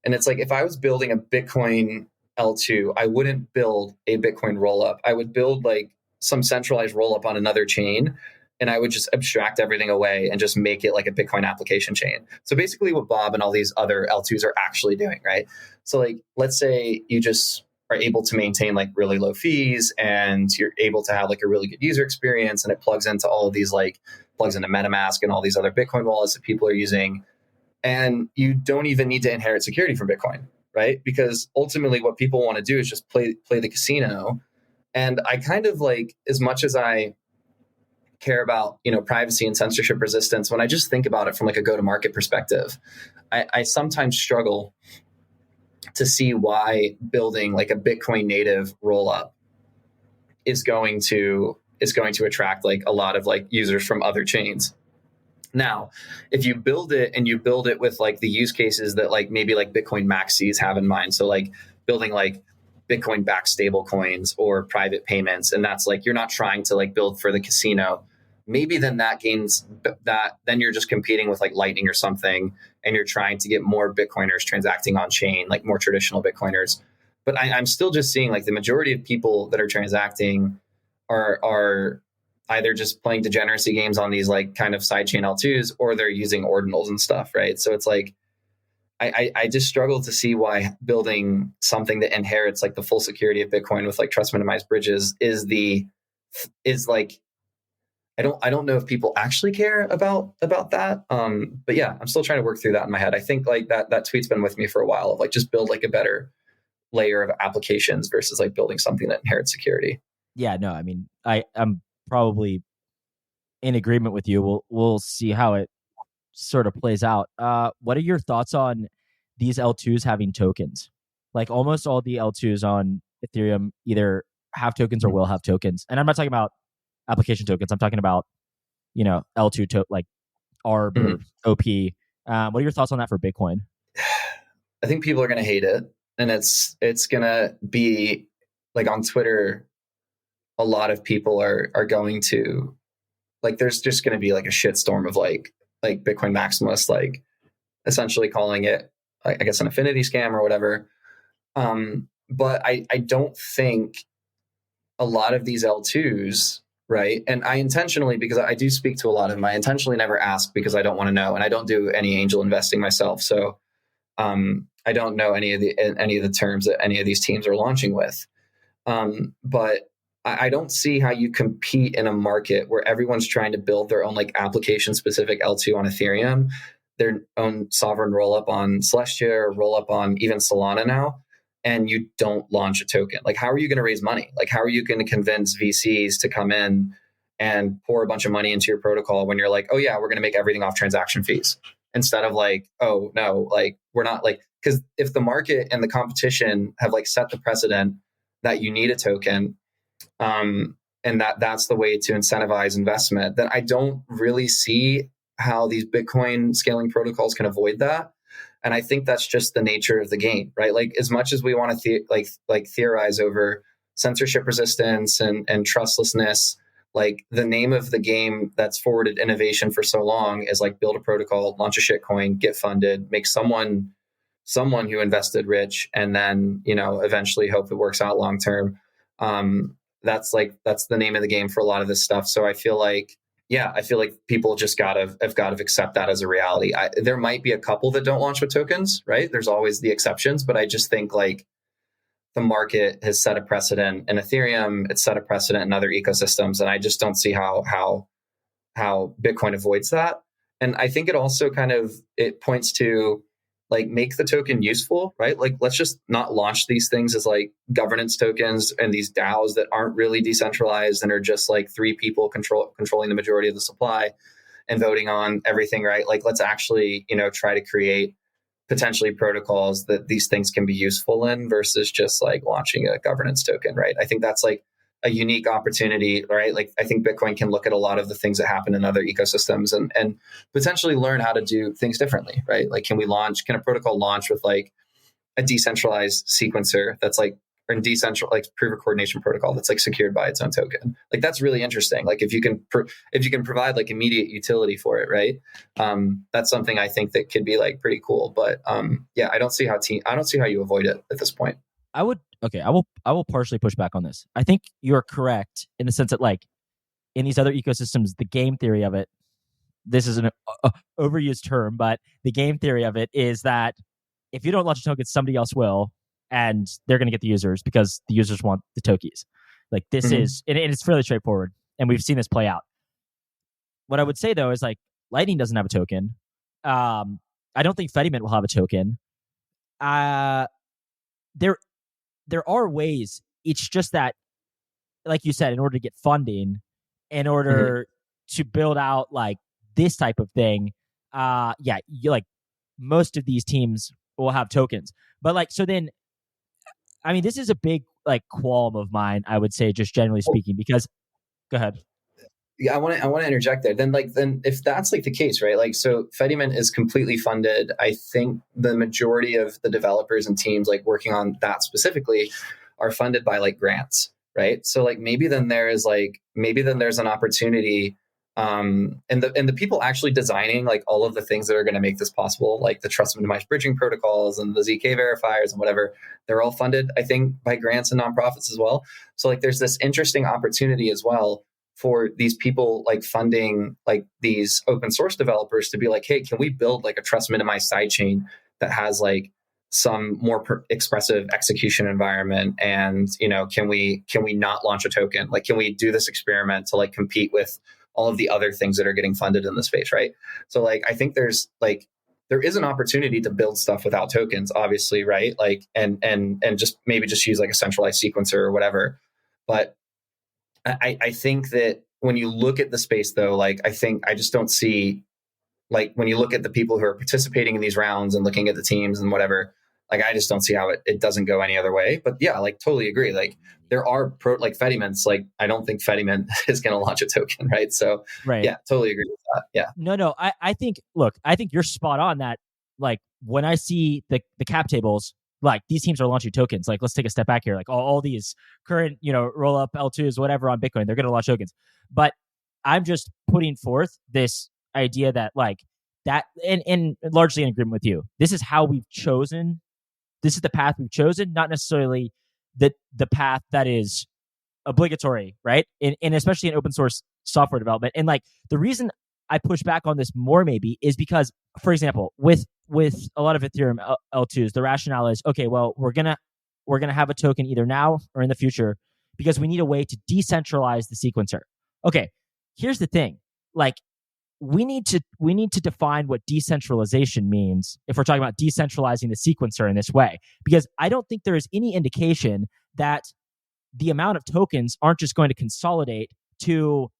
And it's like if I was building a Bitcoin L2, I wouldn't build a Bitcoin rollup. I would build like some centralized rollup on another chain, and I would just abstract everything away and just make it like a Bitcoin application chain. So basically what Bob and all these other L2s are actually doing, right? So like, let's say you just are able to maintain like really low fees and you're able to have like a really good user experience, and it plugs into all of these plugs into MetaMask and all these other Bitcoin wallets that people are using. And you don't even need to inherit security from Bitcoin, right? Because ultimately what people want to do is just play the casino. And I kind of like, as much as I care about, privacy and censorship resistance, when I just think about it from like a go-to-market perspective, I sometimes struggle to see why building like a Bitcoin native rollup is going to attract like a lot of like users from other chains. Now, if you build it with like the use cases that like maybe like Bitcoin maxis have in mind, so like building like Bitcoin backed stable coins or private payments, and that's like you're not trying to like build for the casino, maybe then then you're just competing with like Lightning or something, and you're trying to get more Bitcoiners transacting on chain, like more traditional Bitcoiners. but I'm still just seeing like the majority of people that are transacting are either just playing degeneracy games on these like kind of sidechain L2s, or they're using ordinals and stuff, right? So it's like I just struggle to see why building something that inherits like the full security of Bitcoin with like trust minimized bridges is like I don't know if people actually care about that. But yeah, I'm still trying to work through that in my head. I think like that tweet's been with me for a while of like just build like a better layer of applications versus like building something that inherits security. Yeah, no, I mean, I'm probably in agreement with you. We'll see how it sort of plays out. What are your thoughts on these L2s having tokens? Like almost all the L2s on Ethereum either have tokens or will have tokens. And I'm not talking about application tokens. I'm talking about, L2 like ARB or OP. What are your thoughts on that for Bitcoin? I think people are going to hate it, and it's going to be like on Twitter. A lot of people are going to like. There's just going to be like a shitstorm of like Bitcoin maximalists, like essentially calling it, I guess, an affinity scam or whatever. But I don't think a lot of these L2s. Right. And I intentionally, because I do speak to a lot of them, I intentionally never ask because I don't want to know. And I don't do any angel investing myself. So I don't know any of the terms that any of these teams are launching with. But I don't see how you compete in a market where everyone's trying to build their own like application specific L2 on Ethereum, their own sovereign rollup on Celestia, or rollup on even Solana now. And you don't launch a token. Like, how are you going to raise money? Like, how are you going to convince VCs to come in and pour a bunch of money into your protocol when you're like, oh yeah, we're going to make everything off transaction fees, instead of like, oh no, like we're not like, because if the market and the competition have like set the precedent that you need a token, and that's the way to incentivize investment, then I don't really see how these Bitcoin scaling protocols can avoid that. And I think that's just the nature of the game, right? Like, as much as we want to theorize over censorship resistance and trustlessness, like the name of the game that's forwarded innovation for so long is like build a protocol, launch a shitcoin, get funded, make someone who invested rich, and then eventually hope it works out long term. That's the name of the game for a lot of this stuff. So I feel like people just have got to accept that as a reality. There might be a couple that don't launch with tokens, right? There's always the exceptions, but I just think like the market has set a precedent in Ethereum. It's set a precedent in other ecosystems, and I just don't see how Bitcoin avoids that. And I think it also it points to like make the token useful, right? Like let's just not launch these things as like governance tokens and these DAOs that aren't really decentralized and are just like three people controlling the majority of the supply and voting on everything, right? Like let's actually, try to create potentially protocols that these things can be useful in versus just like launching a governance token, right? I think that's like a unique opportunity, right? Like I think Bitcoin can look at a lot of the things that happen in other ecosystems and potentially learn how to do things differently, right? Like can a protocol launch with like a decentralized sequencer that's like, or decentralized like proof of coordination protocol that's like secured by its own token? Like that's really interesting. Like if you can provide like immediate utility for it, right? That's something I think that could be like pretty cool. But yeah, I don't see how you avoid it at this point. I will partially push back on this. I think you're correct in the sense that like in these other ecosystems, the game theory of it, this is an overused term, but the game theory of it is that if you don't launch a token, somebody else will, and they're going to get the users because the users want the tokies. Like this is, and it's fairly straightforward, and we've seen this play out. What I would say though is like Lightning doesn't have a token. I don't think Fedimint will have a token. There are ways. It's just that, like you said, in order to get funding, in order to build out like this type of thing, you like most of these teams will have tokens. But like, so then, I mean, this is a big like qualm of mine, I would say, just generally speaking, because go ahead. Yeah, I want to interject there. Then if that's like the case, right? Like, so Fedimint is completely funded. I think the majority of the developers and teams like working on that specifically are funded by like grants, right? So like maybe then there's an opportunity And the people actually designing like all of the things that are going to make this possible, like the trust minimized bridging protocols and the ZK verifiers and whatever, they're all funded, I think, by grants and nonprofits as well. So like there's this interesting opportunity as well for these people like funding like these open source developers to be like, hey, can we build like a trust minimized sidechain that has like some more expressive execution environment? And, you know, can we not launch a token? Like, can we do this experiment to like compete with all of the other things that are getting funded in the space, right? So like, I think there is an opportunity to build stuff without tokens, obviously, right? Like, and just maybe just use like a centralized sequencer or whatever. But I think that when you look at the space though, like, I just don't see, like, when you look at the people who are participating in these rounds and looking at the teams and whatever, like, I just don't see how it doesn't go any other way. But yeah, like, totally agree. Like, there are like Fediment's, like, I don't think Fediment is going to launch a token, right? So right. Yeah, totally agree with that. Yeah. No, I think you're spot on that. Like, when I see the cap tables, like, these teams are launching tokens. Like, let's take a step back here. Like, all these current, roll up L2s, whatever on Bitcoin, they're going to launch tokens. But I'm just putting forth this idea that, like, that, and largely in agreement with you, this is how we've chosen. This is the path we've chosen, not necessarily the path that is obligatory, right? And especially in open source software development. And like, the reason I push back on this more maybe is because, for example, with a lot of Ethereum L2s, the rationale is, okay, well, we're gonna have a token either now or in the future because we need a way to decentralize the sequencer. Okay, here's the thing. Like, we need to define what decentralization means if we're talking about decentralizing the sequencer in this way, because I don't think there is any indication that the amount of tokens aren't just going to consolidate to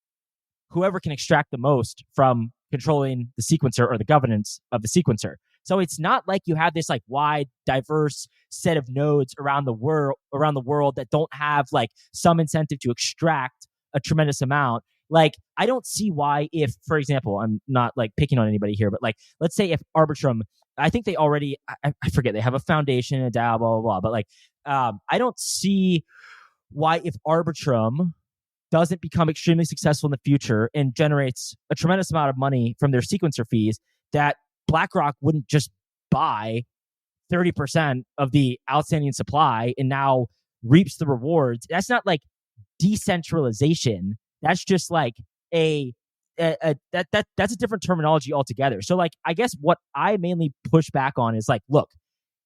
whoever can extract the most from controlling the sequencer or the governance of the sequencer. So it's not like you have this like wide, diverse set of nodes around the world that don't have like some incentive to extract a tremendous amount. Like, I don't see why, if, for example, I'm not like picking on anybody here, but like, let's say if Arbitrum, I think they already, I forget, they have a foundation, a DAO, blah, blah, blah. But like, I don't see why, if Arbitrum doesn't become extremely successful in the future and generates a tremendous amount of money from their sequencer fees, that BlackRock wouldn't just buy 30% of the outstanding supply and now reaps the rewards. That's not like decentralization. That's just like that's a different terminology altogether. So like, I guess what I mainly push back on is like, look,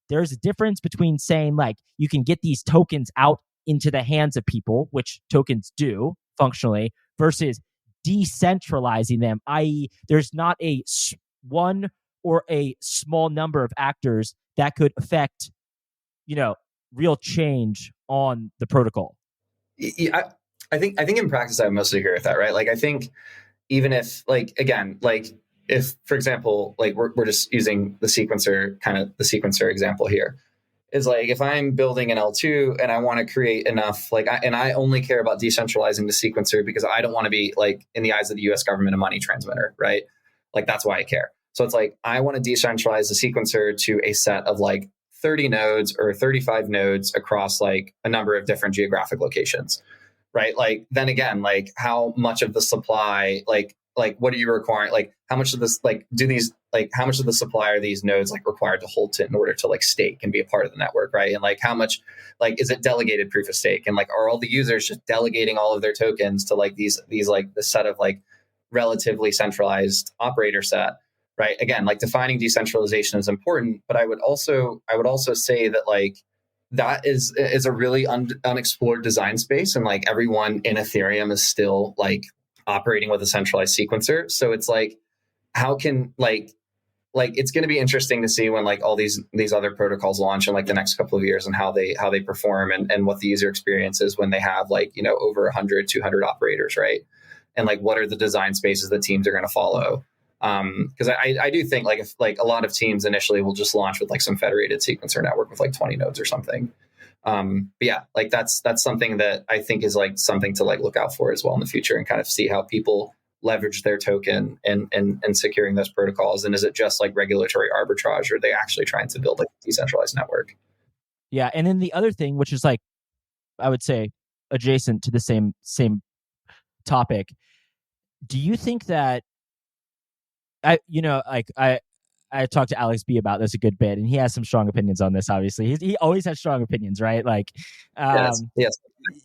there's a difference between saying like you can get these tokens out into the hands of people, which tokens do functionally, versus decentralizing them, i.e., there's not a one or a small number of actors that could affect, real change on the protocol. Yeah, I think in practice, I would mostly agree with that, right? Like, I think even if, like, again, like, if, for example, like, we're just using the sequencer example here, is like, if I'm building an L2 and I want to create enough, like, I only care about decentralizing the sequencer because I don't want to be, like, in the eyes of the US government, a money transmitter, right? Like, that's why I care. So it's like, I want to decentralize the sequencer to a set of like 30 nodes or 35 nodes across like a number of different geographic locations. Right. Like, then again, like, how much of the supply, like what are you requiring? Like, how much of this, like, how much of the supply are these nodes like required to hold to in order to like stake and be a part of the network? Right. And like, how much, like, is it delegated proof of stake? And like, are all the users just delegating all of their tokens to like these like the set of like relatively centralized operator set? Right. Again, like, defining decentralization is important, but I would also say that like, that is a really unexplored design space, and like, everyone in Ethereum is still like operating with a centralized sequencer. So it's like, how can like it's going to be interesting to see when like all these other protocols launch in like the next couple of years, and how they perform, and what the user experience is when they have like, over 100, 200 operators, right? And like, what are the design spaces that teams are going to follow? Because I do think like, if like a lot of teams initially will just launch with like some federated sequencer network with like 20 nodes or something. But yeah, like, that's something that I think is like something to like look out for as well in the future, and kind of see how people leverage their token and securing those protocols. And is it just like regulatory arbitrage, or are they actually trying to build like a decentralized network? Yeah. And then the other thing, which is like, I would say adjacent to the same topic, do you think that I talked to Alex B about this a good bit, and he has some strong opinions on this. Obviously, he always has strong opinions, right? Like, yes, I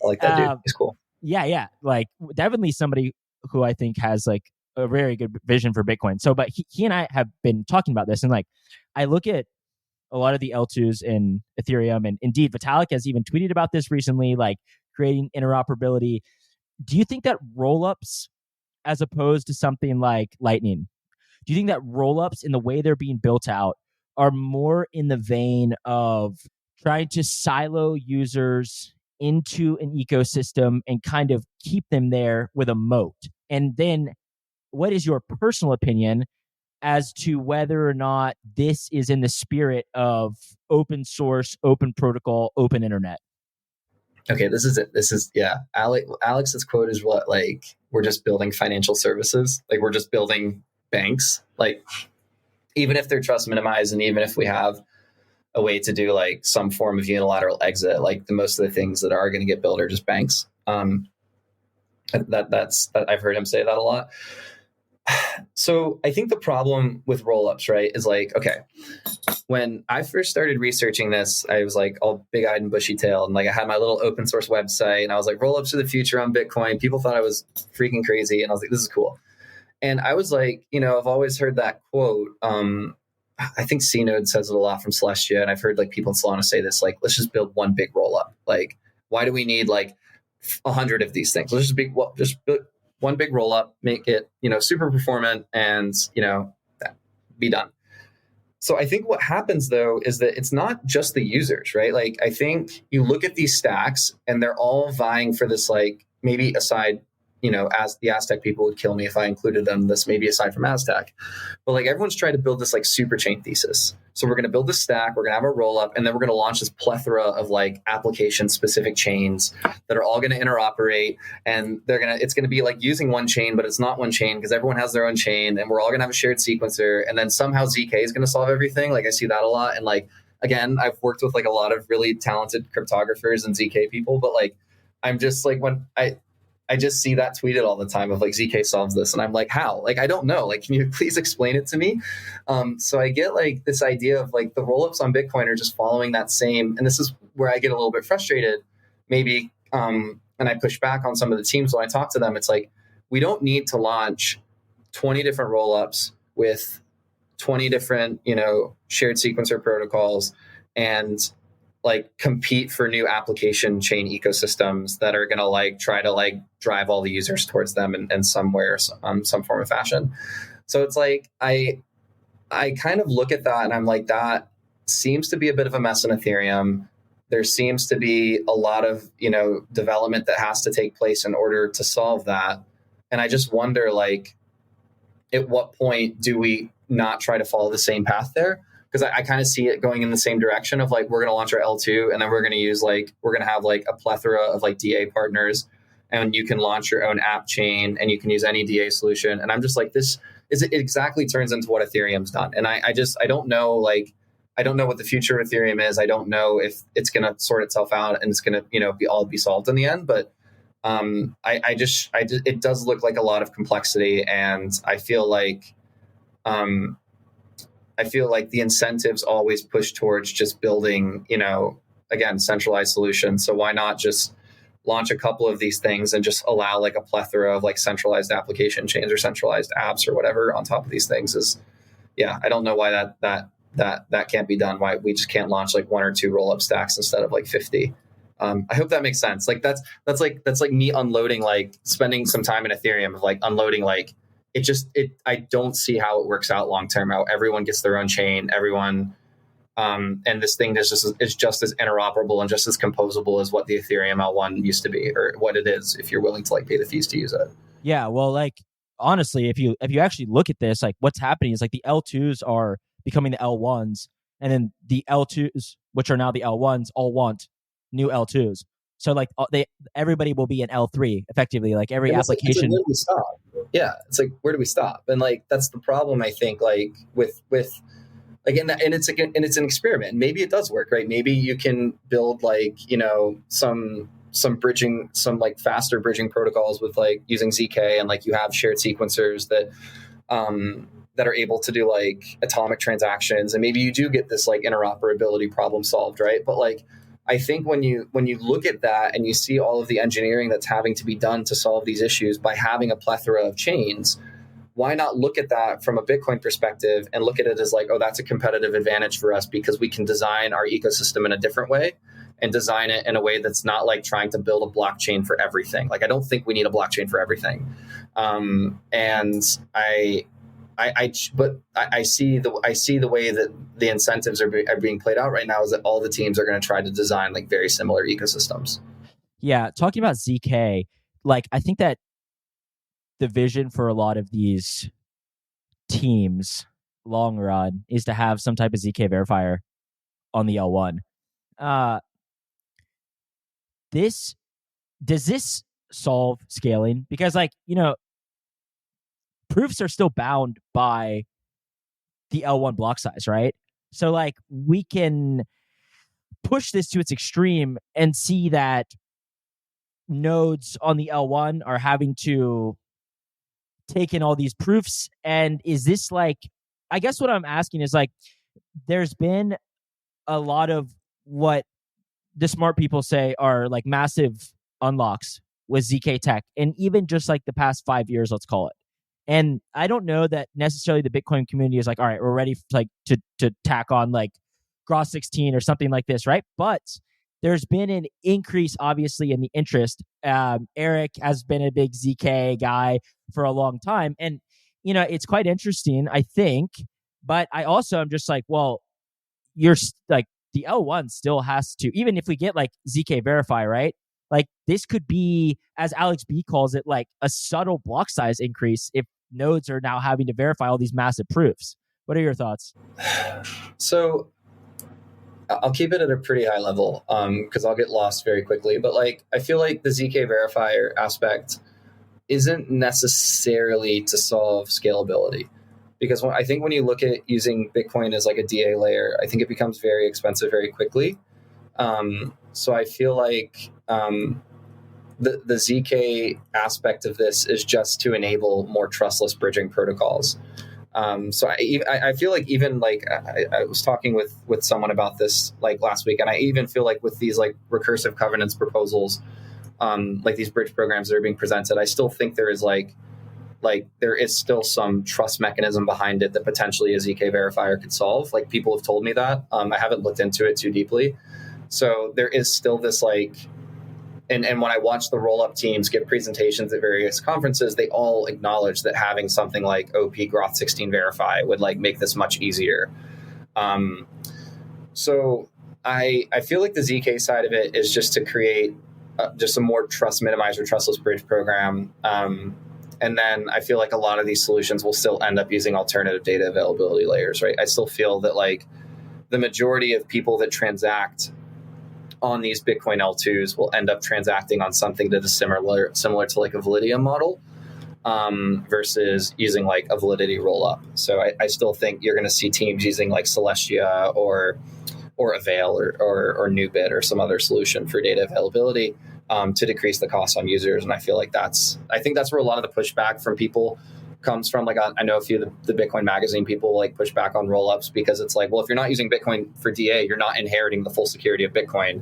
like that dude. He's cool. Yeah, like definitely somebody who I think has like a very good vision for Bitcoin. So, but he and I have been talking about this, and like, I look at a lot of the L2s in Ethereum, and indeed, Vitalik has even tweeted about this recently, like creating interoperability. Do you think that rollups, as opposed to something like Lightning, do you think that rollups in the way they're being built out are more in the vein of trying to silo users into an ecosystem and kind of keep them there with a moat? And then what is your personal opinion as to whether or not this is in the spirit of open source, open protocol, open internet? Okay, this is it. This is, yeah. Alex's quote is what, like, we're just building financial services. Like, we're just building banks. Like, even if they're trust minimized and even if we have a way to do like some form of unilateral exit, like the most of the things that are going to get built are just banks. That's I've heard him say that a lot. So I think the problem with rollups, right, is like, okay, when I first started researching this, I was like all big-eyed and bushy-tailed, and like I had my little open source website, and I was like, rollups are the future on Bitcoin. People thought I was freaking crazy, and I was like, this is cool. And I was like, I've always heard that quote. I think C-Node says it a lot from Celestia, and I've heard like people in Solana say this, like, let's just build one big rollup. Like, why do we need like 100 of these things? Let's just build one big rollup, make it, super performant, and be done. So I think what happens though is that it's not just the users, right? Like, I think you look at these stacks and they're all vying for this, like, maybe aside, as the Aztec people would kill me if I included them, this maybe aside from Aztec, but like everyone's trying to build this like super chain thesis. So we're going to build this stack, we're going to have a roll up, and then we're going to launch this plethora of like application specific chains that are all going to interoperate, and it's going to be like using one chain, but it's not one chain because everyone has their own chain, and we're all going to have a shared sequencer, and then somehow ZK is going to solve everything. Like, I see that a lot. And like, again, I've worked with like a lot of really talented cryptographers and ZK people, but like, I'm just like, when I just see that tweeted all the time of like ZK solves this. And I'm like, how? Like, I don't know. Like, can you please explain it to me? So I get like this idea of like the rollups on Bitcoin are just following that same. And this is where I get a little bit frustrated, maybe. And I push back on some of the teams when I talk to them. It's like, we don't need to launch 20 different rollups with 20 different, shared sequencer protocols and like compete for new application chain ecosystems that are going to like try to like drive all the users towards them in some way or some form of fashion. So it's like, I kind of look at that and I'm like, that seems to be a bit of a mess in Ethereum. There seems to be a lot of, development that has to take place in order to solve that. And I just wonder, like, at what point do we not try to follow the same path there? Because I kind of see it going in the same direction of like, we're going to launch our L2 and then we're going to have like a plethora of like DA partners, and you can launch your own app chain and you can use any DA solution. And I'm just like, it exactly turns into what Ethereum's done. And I don't know, like, I don't know what the future of Ethereum is. I don't know if it's going to sort itself out and it's going to, be solved in the end. But it does look like a lot of complexity, and I feel like the incentives always push towards just building, again, centralized solutions. So why not just launch a couple of these things and just allow like a plethora of like centralized application chains or centralized apps or whatever on top of these things? I don't know why that can't be done. Why we just can't launch like one or two roll up stacks instead of like 50. I hope that makes sense. Like that's like me unloading, like spending some time in Ethereum of like unloading, like, I don't see how it works out long term. How everyone gets their own chain, everyone, and this thing is just as interoperable and just as composable as what the Ethereum L1 used to be, or what it is, if you're willing to like pay the fees to use it. Yeah, well, like, honestly, if you actually look at this, like, what's happening is like the L2s are becoming the L1s, and then the L2s, which are now the L1s, all want new L2s. So like everybody will be an L3 effectively. Like every application. Where do we stop? Yeah, it's like, where do we stop? And like that's the problem, I think. Like with like, and it's an experiment. Maybe it does work, right? Maybe you can build like some bridging, some like faster bridging protocols with like using ZK, and like you have shared sequencers that that are able to do like atomic transactions, and maybe you do get this like interoperability problem solved, right? But like I think when you look at that and you see all of the engineering that's having to be done to solve these issues by having a plethora of chains, why not look at that from a Bitcoin perspective and look at it as like, oh, that's a competitive advantage for us because we can design our ecosystem in a different way and design it in a way that's not like trying to build a blockchain for everything. Like, I don't think we need a blockchain for everything. But I see the way that the incentives are being played out right now is that all the teams are going to try to design like very similar ecosystems. Yeah, talking about ZK, like I think that the vision for a lot of these teams long run is to have some type of ZK verifier on the L1. Does this solve scaling? Because like, proofs are still bound by the L1 block size, right? So like we can push this to its extreme and see that nodes on the L1 are having to take in all these proofs. And is this like, I guess what I'm asking is like, there's been a lot of what the smart people say are like massive unlocks with ZK tech, and even just like the past 5 years, let's call it. And I don't know that necessarily the Bitcoin community is like, all right, we're ready like to tack on like Gross 16 or something like this, right? But there's been an increase, obviously, in the interest. Eric has been a big ZK guy for a long time, and it's quite interesting, I think. But I also am just like, well, you're like the L1 still has to, even if we get like ZK verify, right? Like this could be, as Alex B calls it, like a subtle block size increase if nodes are now having to verify all these massive proofs. What are your thoughts? So I'll keep it at a pretty high level because I'll get lost very quickly. But like I feel like the ZK verifier aspect isn't necessarily to solve scalability. Because I think when you look at using Bitcoin as like a DA layer, I think it becomes very expensive very quickly. So I feel like the ZK aspect of this is just to enable more trustless bridging protocols. So I feel like even like I was talking with someone about this like last week, and I even feel like with these like recursive governance proposals, like these bridge programs that are being presented, I still think there is like there is still some trust mechanism behind it that potentially a ZK verifier could solve. Like people have told me that. I haven't looked into it too deeply. So there is still this like, and when I watch the roll-up teams give presentations at various conferences, they all acknowledge that having something like OP Groth 16 verify would like make this much easier. So I feel like the ZK side of it is just to create just a more trust minimizer, trustless bridge program. And then I feel like a lot of these solutions will still end up using alternative data availability layers, right? I still feel that like the majority of people that transact on these Bitcoin L2s will end up transacting on something that is similar to like a Validium model versus using like a Validity rollup. So I still think you're going to see teams using like Celestia or Avail or Nubit or some other solution for data availability to decrease the cost on users. And I feel like I think that's where a lot of the pushback from people comes from. Like I know a few of the Bitcoin magazine people like push back on rollups because it's like, well, if you're not using Bitcoin for DA, you're not inheriting the full security of Bitcoin,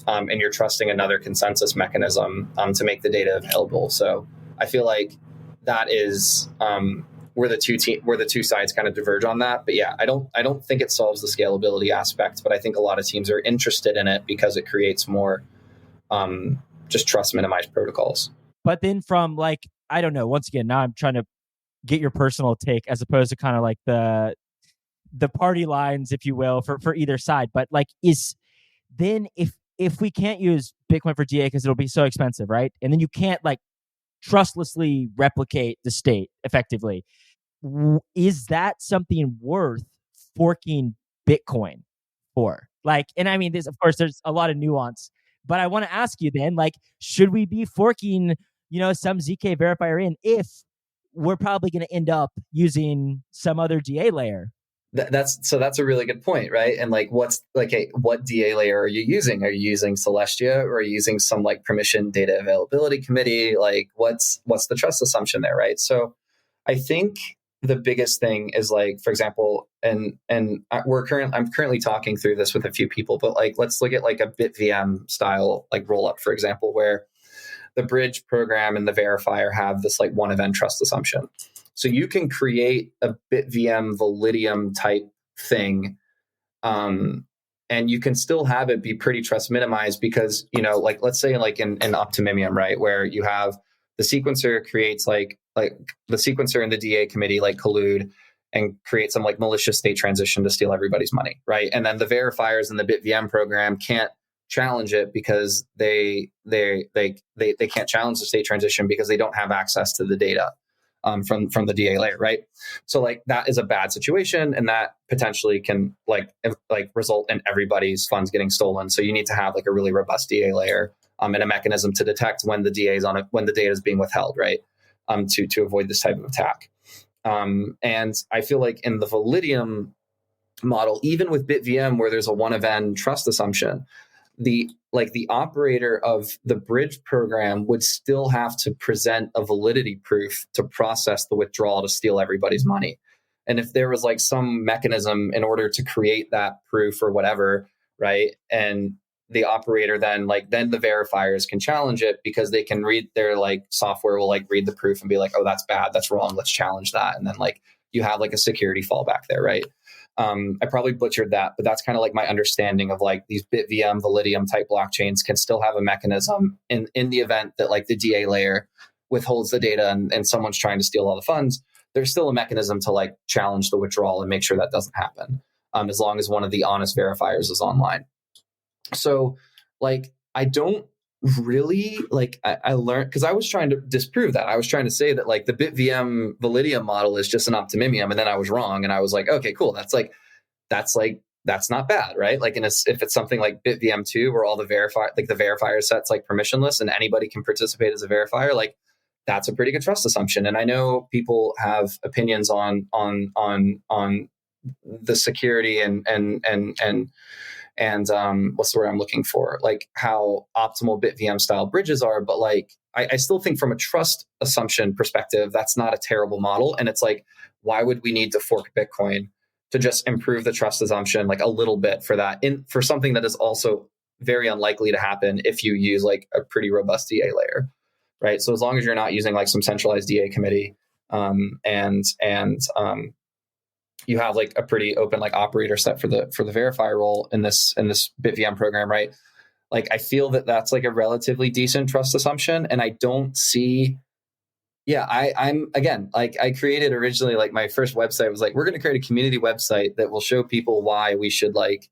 and you're trusting another consensus mechanism to make the data available. So I feel like that is where the two sides kind of diverge on that. But yeah, I don't think it solves the scalability aspect, but I think a lot of teams are interested in it because it creates more just trust minimized protocols. But then from like, I don't know, once again, now I'm trying to get your personal take as opposed to kind of like the party lines, if you will, for either side. But like, is then if we can't use Bitcoin for GA because it'll be so expensive, right? And then you can't like trustlessly replicate the state effectively, is that something worth forking Bitcoin for? Like, and I mean, there's a lot of nuance, but I want to ask you then, like, should we be forking, some ZK verifier in if we're probably going to end up using some other DA layer? That's a really good point, right? And like, what DA layer are you using? Are you using Celestia, or are you using some like permission data availability committee? Like, what's the trust assumption there, right? So, I think the biggest thing is like, for example, I'm currently talking through this with a few people, but like, let's look at like a BitVM style like roll up, for example, where the bridge program and the verifier have this like one event trust assumption. So you can create a BitVM Validium type thing, and you can still have it be pretty trust minimized because, like let's say like in Optimimium, right, where you have the sequencer creates like the sequencer and the DA committee like collude and create some like malicious state transition to steal everybody's money, right? And then the verifiers in the BitVM program can't challenge it because they can't challenge the state transition because they don't have access to the data from the DA layer, right? So like that is a bad situation, and that potentially can like result in everybody's funds getting stolen. So you need to have like a really robust DA layer and a mechanism to detect when the DA is when the data is being withheld, right? To avoid this type of attack. And I feel like in the Validium model, even with BitVM where there's a one of n trust assumption, the operator of the bridge program would still have to present a validity proof to process the withdrawal to steal everybody's money. And if there was like some mechanism in order to create that proof or whatever, right? And the operator then the verifiers can challenge it because they can read their like software will like read the proof and be like, oh, that's bad, that's wrong, let's challenge that. And then like you have like a security fallback there, right? I probably butchered that, but that's kind of like my understanding of like these BitVM, Validium type blockchains can still have a mechanism in the event that like the DA layer withholds the data and someone's trying to steal all the funds. There's still a mechanism to like challenge the withdrawal and make sure that doesn't happen, as long as one of the honest verifiers is online. So like, I don't really like, I learned because I was trying to disprove that. I was trying to say that like the BitVM Validium model is just an Optimimium, and then I was wrong. And I was like, okay, cool. That's not bad, right? Like if it's something like BitVM 2 where all the verifier sets like permissionless and anybody can participate as a verifier, like that's a pretty good trust assumption. And I know people have opinions on the security and what's the word I'm looking for? Like how optimal BitVM style bridges are. But like, I still think from a trust assumption perspective, that's not a terrible model. And it's like, why would we need to fork Bitcoin to just improve the trust assumption like a little bit for that for something that is also very unlikely to happen if you use like a pretty robust DA layer, right? So as long as you're not using like some centralized DA committee and you have like a pretty open like operator set for the verifier role in this BitVM program, right? Like I feel that that's like a relatively decent trust assumption, and I don't see. Yeah, I'm again like I created originally like my first website was like we're going to create a community website that will show people why we should like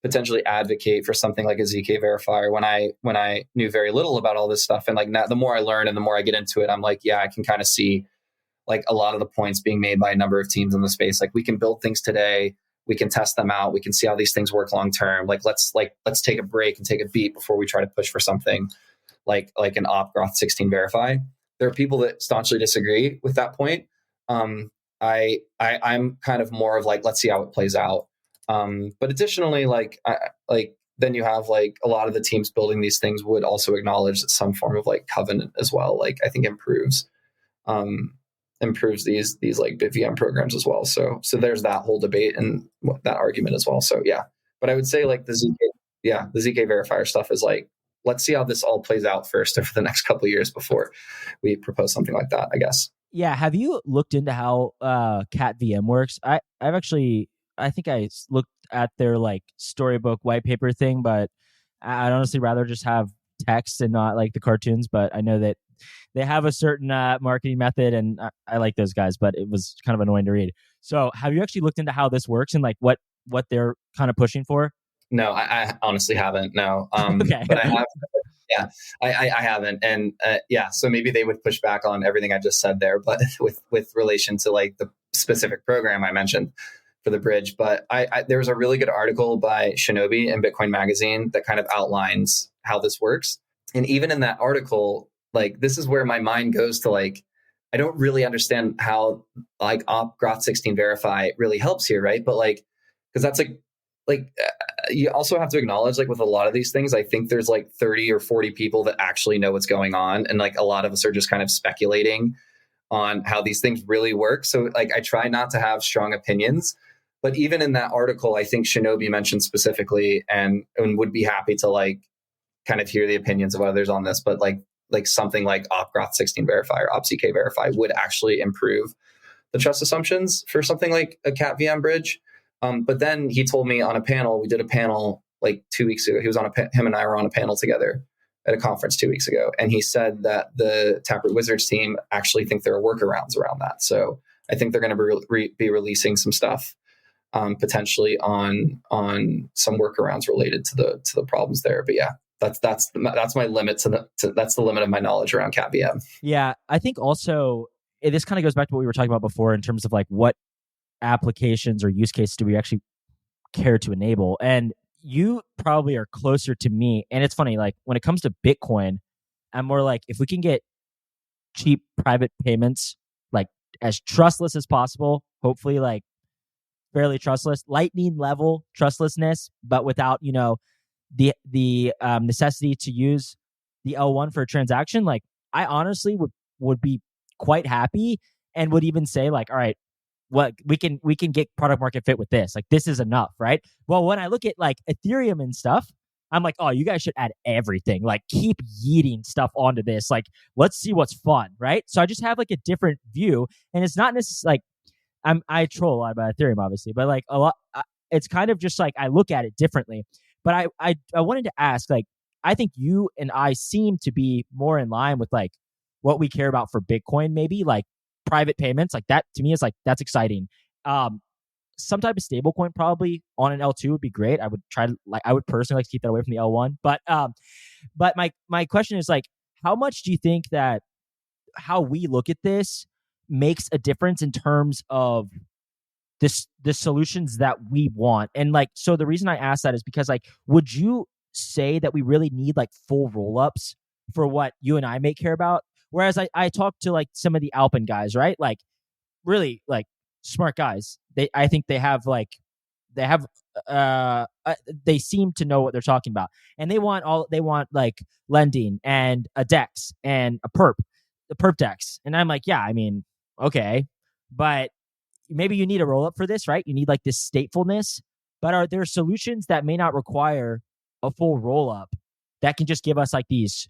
potentially advocate for something like a ZK verifier when I knew very little about all this stuff, and like now the more I learn and the more I get into it, I'm like, yeah, I can kind of see like a lot of the points being made by a number of teams in the space. Like we can build things today, we can test them out, we can see how these things work long term. Like let's take a break and take a beat before we try to push for something like an Groth 16 verify. There are people that staunchly disagree with that point. I'm kind of more of like, let's see how it plays out. But additionally, then you have like a lot of the teams building these things would also acknowledge that some form of like covenant as well, like I think improves these like BitVM programs as well. So there's that whole debate and that argument as well. So yeah, but I would say like the ZK verifier stuff is like, let's see how this all plays out first over the next couple of years before we propose something like that, I guess. Yeah. Have you looked into how CatVM works? I think I looked at their like storybook white paper thing, but I'd honestly rather just have text and not like the cartoons. But I know that they have a certain marketing method, and I like those guys, but it was kind of annoying to read. So have you actually looked into how this works and like what they're kind of pushing for? No, I honestly haven't. No, okay. But I have. Yeah, I haven't, and so maybe they would push back on everything I just said there, but with relation to like the specific program I mentioned for the bridge. But there was a really good article by Shinobi in Bitcoin Magazine that kind of outlines how this works, and even in that article, like this is where my mind goes to like, I don't really understand how like Groth 16 verify really helps here, right? But like, because that's you also have to acknowledge, like with a lot of these things, I think there's like 30 or 40 people that actually know what's going on, and like a lot of us are just kind of speculating on how these things really work. So like I try not to have strong opinions, but even in that article, I think Shinobi mentioned specifically, and would be happy to like kind of hear the opinions of others on this, but like something like opgroth 16 verify or opck verify would actually improve the trust assumptions for something like a CatVM bridge. But then he told me on a panel, we did a panel like 2 weeks ago. He was on him and I were on a panel together at a conference 2 weeks ago. And he said that the Taproot Wizards team actually think there are workarounds around that. So I think they're going to be releasing some stuff potentially on some workarounds related to the problems there. But yeah, that's my limit that's the limit of my knowledge around CatVM. Yeah, I think also this kind of goes back to what we were talking about before in terms of like what applications or use cases do we actually care to enable. And you probably are closer to me. And it's funny, like when it comes to Bitcoin, I'm more like, if we can get cheap private payments, like as trustless as possible, hopefully like fairly trustless, lightning level trustlessness, but without, the necessity to use the L1 for a transaction, like I honestly would be quite happy and would even say like, all right, what we can get product market fit with this. Like this is enough, right? Well, when I look at like Ethereum and stuff, I'm like, oh, you guys should add everything. Like keep yeeting stuff onto this. Like let's see what's fun, right? So I just have like a different view, and it's not necessarily like I troll a lot about Ethereum, obviously, but like a lot, it's kind of just like I look at it differently. But I wanted to ask, like, I think you and I seem to be more in line with like what we care about for Bitcoin, maybe like private payments, like that to me is like, that's exciting. Some type of stable coin probably on an L2 would be great. I would personally like to keep that away from the L1. But my question is like, how much do you think that how we look at this makes a difference in terms of the solutions that we want? And like, so the reason I ask that is because like, would you say that we really need like full roll-ups for what you and I may care about? Whereas I talk to like some of the Alpine guys, right? Like really like smart guys. I think they seem to know what they're talking about, and they want like lending and a DEX and the perp DEX. And I'm like, yeah, I mean, okay, but maybe you need a roll up for this, right? You need like this statefulness, but are there solutions that may not require a full roll up that can just give us like these,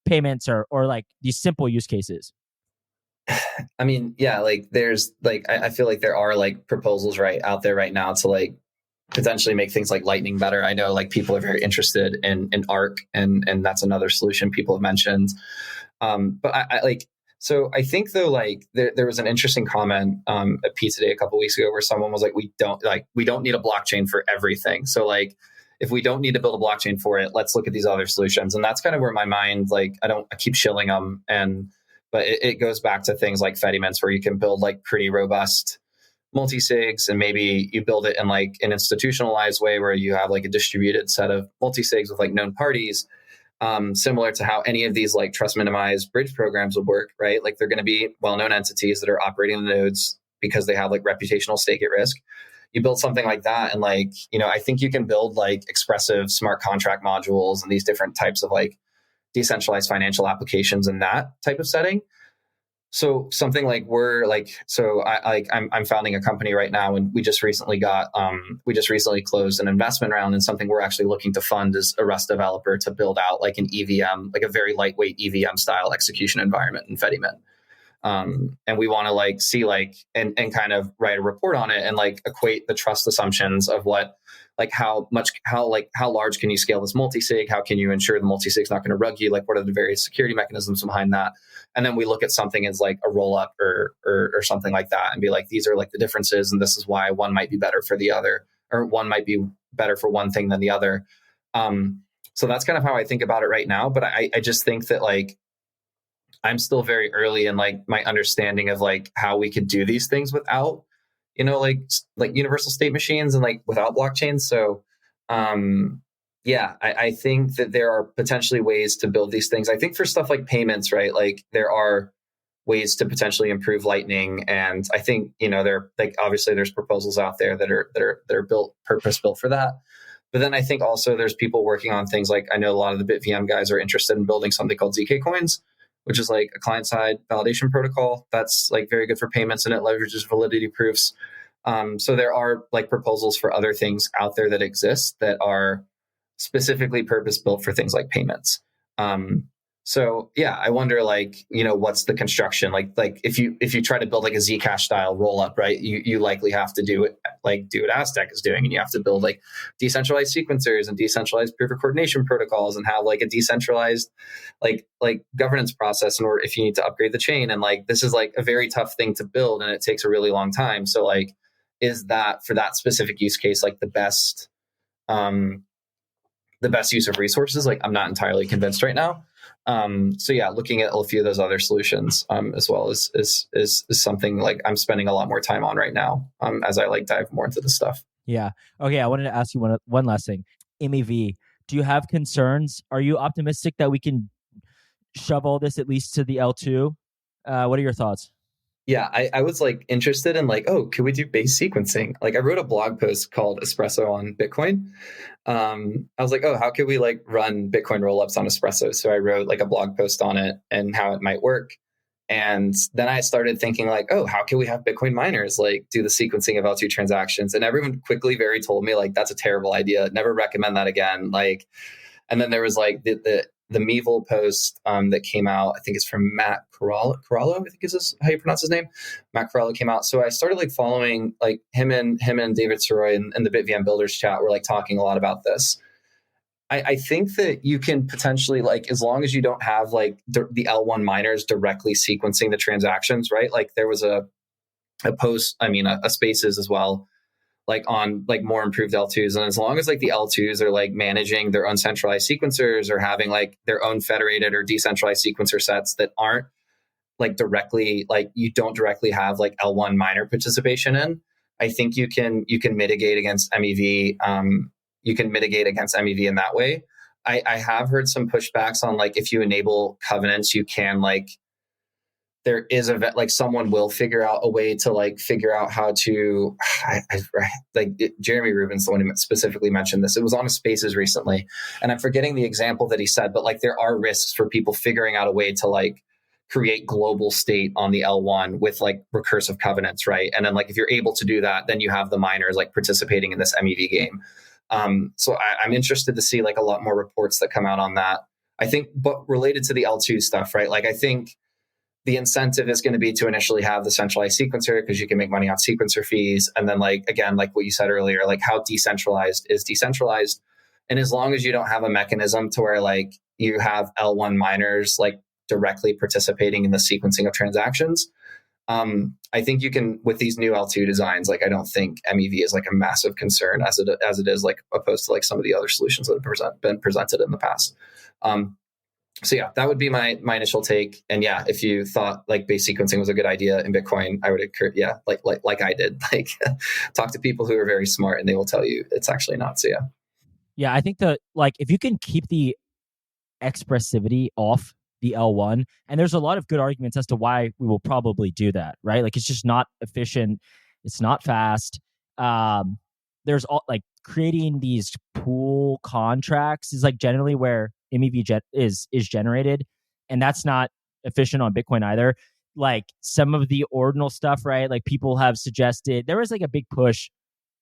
payments or like these simple use cases? I mean, yeah, like there's like, I feel like there are like proposals right out there right now to like potentially make things like Lightning better. I know like people are very interested in ARC, and that's another solution people have mentioned. But so I think though, like there was an interesting comment at P Today a couple of weeks ago where someone was like, we don't need a blockchain for everything. So like, if we don't need to build a blockchain for it, let's look at these other solutions. And that's kind of where my mind, like, I keep shilling them. But it goes back to things like Fedimints, where you can build like pretty robust multi-sigs, and maybe you build it in like an institutionalized way where you have like a distributed set of multi-sigs with like known parties, similar to how any of these like trust minimized bridge programs would work, right? Like they're going to be well-known entities that are operating the nodes because they have like reputational stake at risk. You build something like that, and like, I think you can build like expressive smart contract modules and these different types of like decentralized financial applications in that type of setting. So something like I'm founding a company right now, and we just recently closed an investment round, and something we're actually looking to fund is a Rust developer to build out like an EVM, like a very lightweight EVM style execution environment in Fedimint. And we want to like see like and kind of write a report on it and like equate the trust assumptions of what, like how large can you scale this multi-sig? How can you ensure the multi-sig is not going to rug you? Like what are the various security mechanisms behind that? And then we look at something as like a roll up or something like that and be like, these are like the differences, and this is why one might be better for the other, or one might be better for one thing than the other. So that's kind of how I think about it right now. But I just think that like, I'm still very early in like my understanding of like how we could do these things without, like universal state machines and like without blockchains. So, I think that there are potentially ways to build these things. I think for stuff like payments, right? Like there are ways to potentially improve Lightning. And I think, there like obviously there's proposals out there that are built purpose built for that. But then I think also there's people working on things like, I know a lot of the BitVM guys are interested in building something called ZK coins, which is like a client side validation protocol that's like very good for payments, and it leverages validity proofs. So there are like proposals for other things out there that exist that are specifically purpose built for things like payments. So yeah, I wonder like, what's the construction like if you try to build like a Zcash style roll up, right? You likely have to do what Aztec is doing, and you have to build like decentralized sequencers and decentralized proof of coordination protocols and have like a decentralized like governance process in order if you need to upgrade the chain. And like, this is like a very tough thing to build, and it takes a really long time. So like, is that for that specific use case, like the best use of resources? Like, I'm not entirely convinced right now. So yeah, looking at a few of those other solutions as well is something like I'm spending a lot more time on right now as I like dive more into this stuff. Yeah. Okay. I wanted to ask you one last thing. MEV, do you have concerns? Are you optimistic that we can shove all this at least to the L2? What are your thoughts? Yeah, I was like interested in like, oh, could we do base sequencing? Like I wrote a blog post called Espresso on Bitcoin. I was like, oh, how could we like run Bitcoin rollups on Espresso? So I wrote like a blog post on it and how it might work. And then I started thinking like, oh, how can we have Bitcoin miners like do the sequencing of L2 transactions? And everyone quickly told me like, that's a terrible idea. Never recommend that again. Like, and then there was like the Meevil post that came out. I think it's from Matt Corallo, I think is how you pronounce his name. Matt Corallo came out. So I started like following like him and David Soroy and the BitVM builders chat were like talking a lot about this. I think that you can potentially like, as long as you don't have like the L1 miners directly sequencing the transactions, right? Like there was a post, a Spaces as well, like on like more improved L2s. And as long as like the L2s are like managing their own centralized sequencers or having like their own federated or decentralized sequencer sets that aren't like directly, like you don't directly have like L1 miner participation in, I think you can mitigate against MEV. You can mitigate against MEV in that way. I have heard some pushbacks on like, if you enable covenants, you can like, there is like someone will figure out a way to like figure out how to Jeremy Rubin's the one who specifically mentioned this. It was on a Spaces recently, and I'm forgetting the example that he said, but like there are risks for people figuring out a way to like create global state on the L1 with like recursive covenants, right? And then like if you're able to do that, then you have the miners like participating in this MEV game. So I'm interested to see like a lot more reports that come out on that. I think, but related to the L2 stuff, right? Like I think the incentive is going to be to initially have the centralized sequencer because you can make money on sequencer fees. And then like, again, like what you said earlier, like how decentralized is decentralized. And as long as you don't have a mechanism to where like you have L1 miners like directly participating in the sequencing of transactions, I think you can, with these new L2 designs, like I don't think MEV is like a massive concern as it is like opposed to like some of the other solutions that have been presented in the past. So yeah, that would be my initial take. And yeah, if you thought like base sequencing was a good idea in Bitcoin, I would encourage, like I did, like talk to people who are very smart and they will tell you it's actually not. So yeah. Yeah, I think that like if you can keep the expressivity off the L1, and there's a lot of good arguments as to why we will probably do that, right? Like it's just not efficient, it's not fast. There's all like creating these pool contracts is like generally where MEV is generated, and that's not efficient on Bitcoin either. Like some of the ordinal stuff, right? Like people have suggested there was like a big push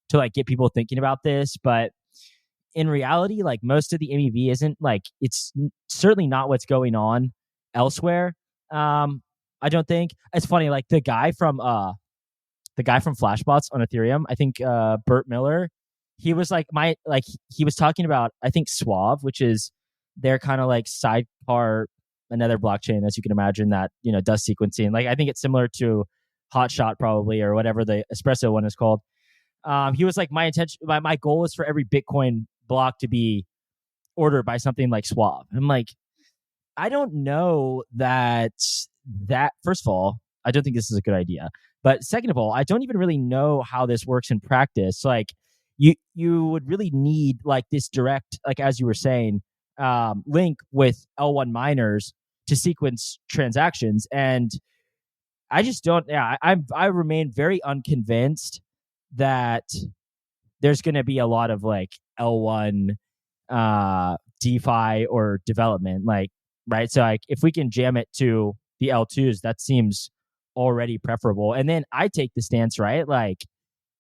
to like get people thinking about this, but in reality, like most of the MEV isn't like, it's certainly not what's going on elsewhere. I don't think. It's funny, like the guy from Flashbots on Ethereum, I think Bert Miller, he was like he was talking about, I think Suave, which is their kind of like sidecar, another blockchain, as you can imagine, that, you know, does sequencing. Like I think it's similar to Hotshot probably, or whatever the Espresso one is called. He was like, my goal is for every Bitcoin block to be ordered by something like Suave. I'm like, I don't know that first of all, I don't think this is a good idea. But second of all, I don't even really know how this works in practice. Like you would really need like this direct, like as you were saying, link with L1 miners to sequence transactions. And I just don't. Yeah, I remain very unconvinced that there's going to be a lot of like L1 DeFi or development, like, right? So like if we can jam it to the L2s, that seems already preferable. And then I take the stance, right? Like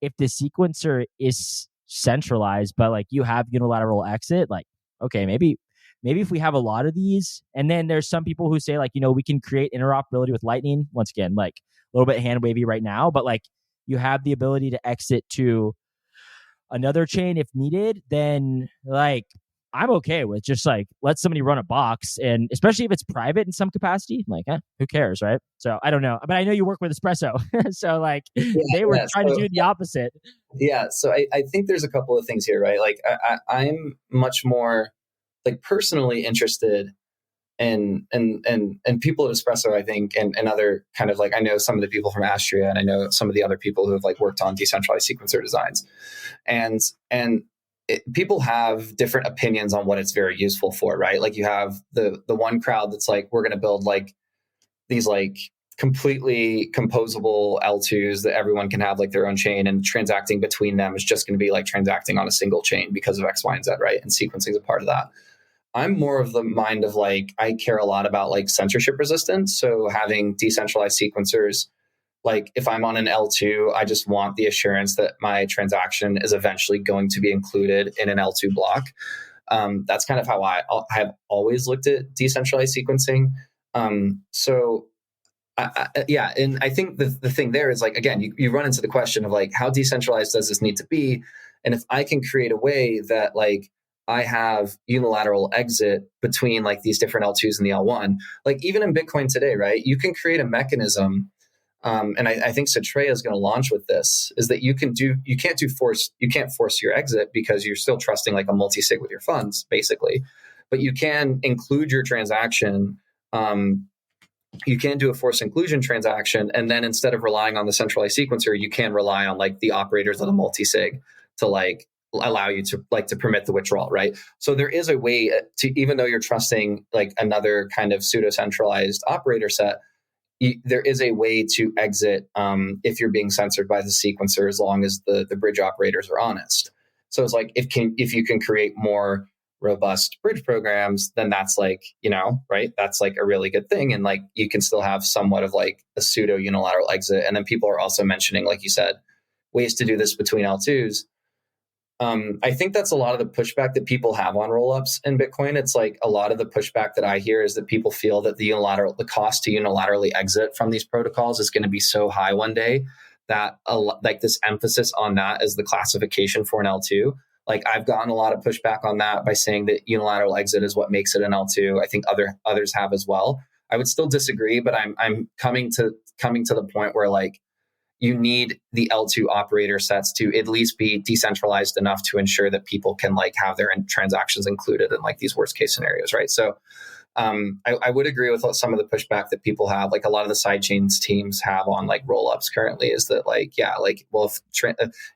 if the sequencer is centralized, but like you have unilateral exit, like, okay, maybe if we have a lot of these, and then there's some people who say like, we can create interoperability with Lightning. Once again, like a little bit hand wavy right now, but like you have the ability to exit to another chain if needed, then like I'm okay with just like let somebody run a box, and especially if it's private in some capacity, I'm like, who cares, right? So I don't know, but I know you work with Espresso, so like they were trying to do the opposite. Yeah, so I think there's a couple of things here, right? Like I'm much more like personally interested in people at Espresso, I think, and other kind of like, I know some of the people from Astria, and I know some of the other people who have like worked on decentralized sequencer designs, and people have different opinions on what it's very useful for, right? Like you have the one crowd that's like, we're going to build like these like completely composable L2s that everyone can have like their own chain, and transacting between them is just going to be like transacting on a single chain because of X, Y, and Z, right? And sequencing is a part of that. I'm more of the mind of like, I care a lot about like censorship resistance. So having decentralized sequencers, like if I'm on an L2, I just want the assurance that my transaction is eventually going to be included in an L2 block. That's kind of how I have always looked at decentralized sequencing. So yeah, and I think the thing there is like, again, you run into the question of like, how decentralized does this need to be? And if I can create a way that like I have unilateral exit between like these different L2s and the L1, like even in Bitcoin today, right? You can create a mechanism, and I think Citrea is going to launch with this, is that you can't force your exit because you're still trusting like a multi-sig with your funds, basically. But you can include your transaction. You can do a forced inclusion transaction, and then instead of relying on the centralized sequencer, you can rely on like the operators of the multi-sig to like allow you to like to permit the withdrawal, right? So there is a way to, even though you're trusting like another kind of pseudo centralized operator set, there is a way to exit if you're being censored by the sequencer, as long as the bridge operators are honest. So it's like if you can create more robust bridge programs, then that's like, right? That's like a really good thing. And like you can still have somewhat of like a pseudo unilateral exit. And then people are also mentioning, like you said, ways to do this between L2s. I think that's a lot of the pushback that people have on rollups in Bitcoin. It's like a lot of the pushback that I hear is that people feel that the cost to unilaterally exit from these protocols is going to be so high one day that like this emphasis on that as the classification for an L2. Like I've gotten a lot of pushback on that by saying that unilateral exit is what makes it an L2. I think others have as well. I would still disagree, but I'm coming to the point where like you need the L2 operator sets to at least be decentralized enough to ensure that people can like have their transactions included in like these worst case scenarios, right? So I would agree with some of the pushback that people have, like a lot of the sidechains teams have on like rollups currently, is that like, yeah, like, well,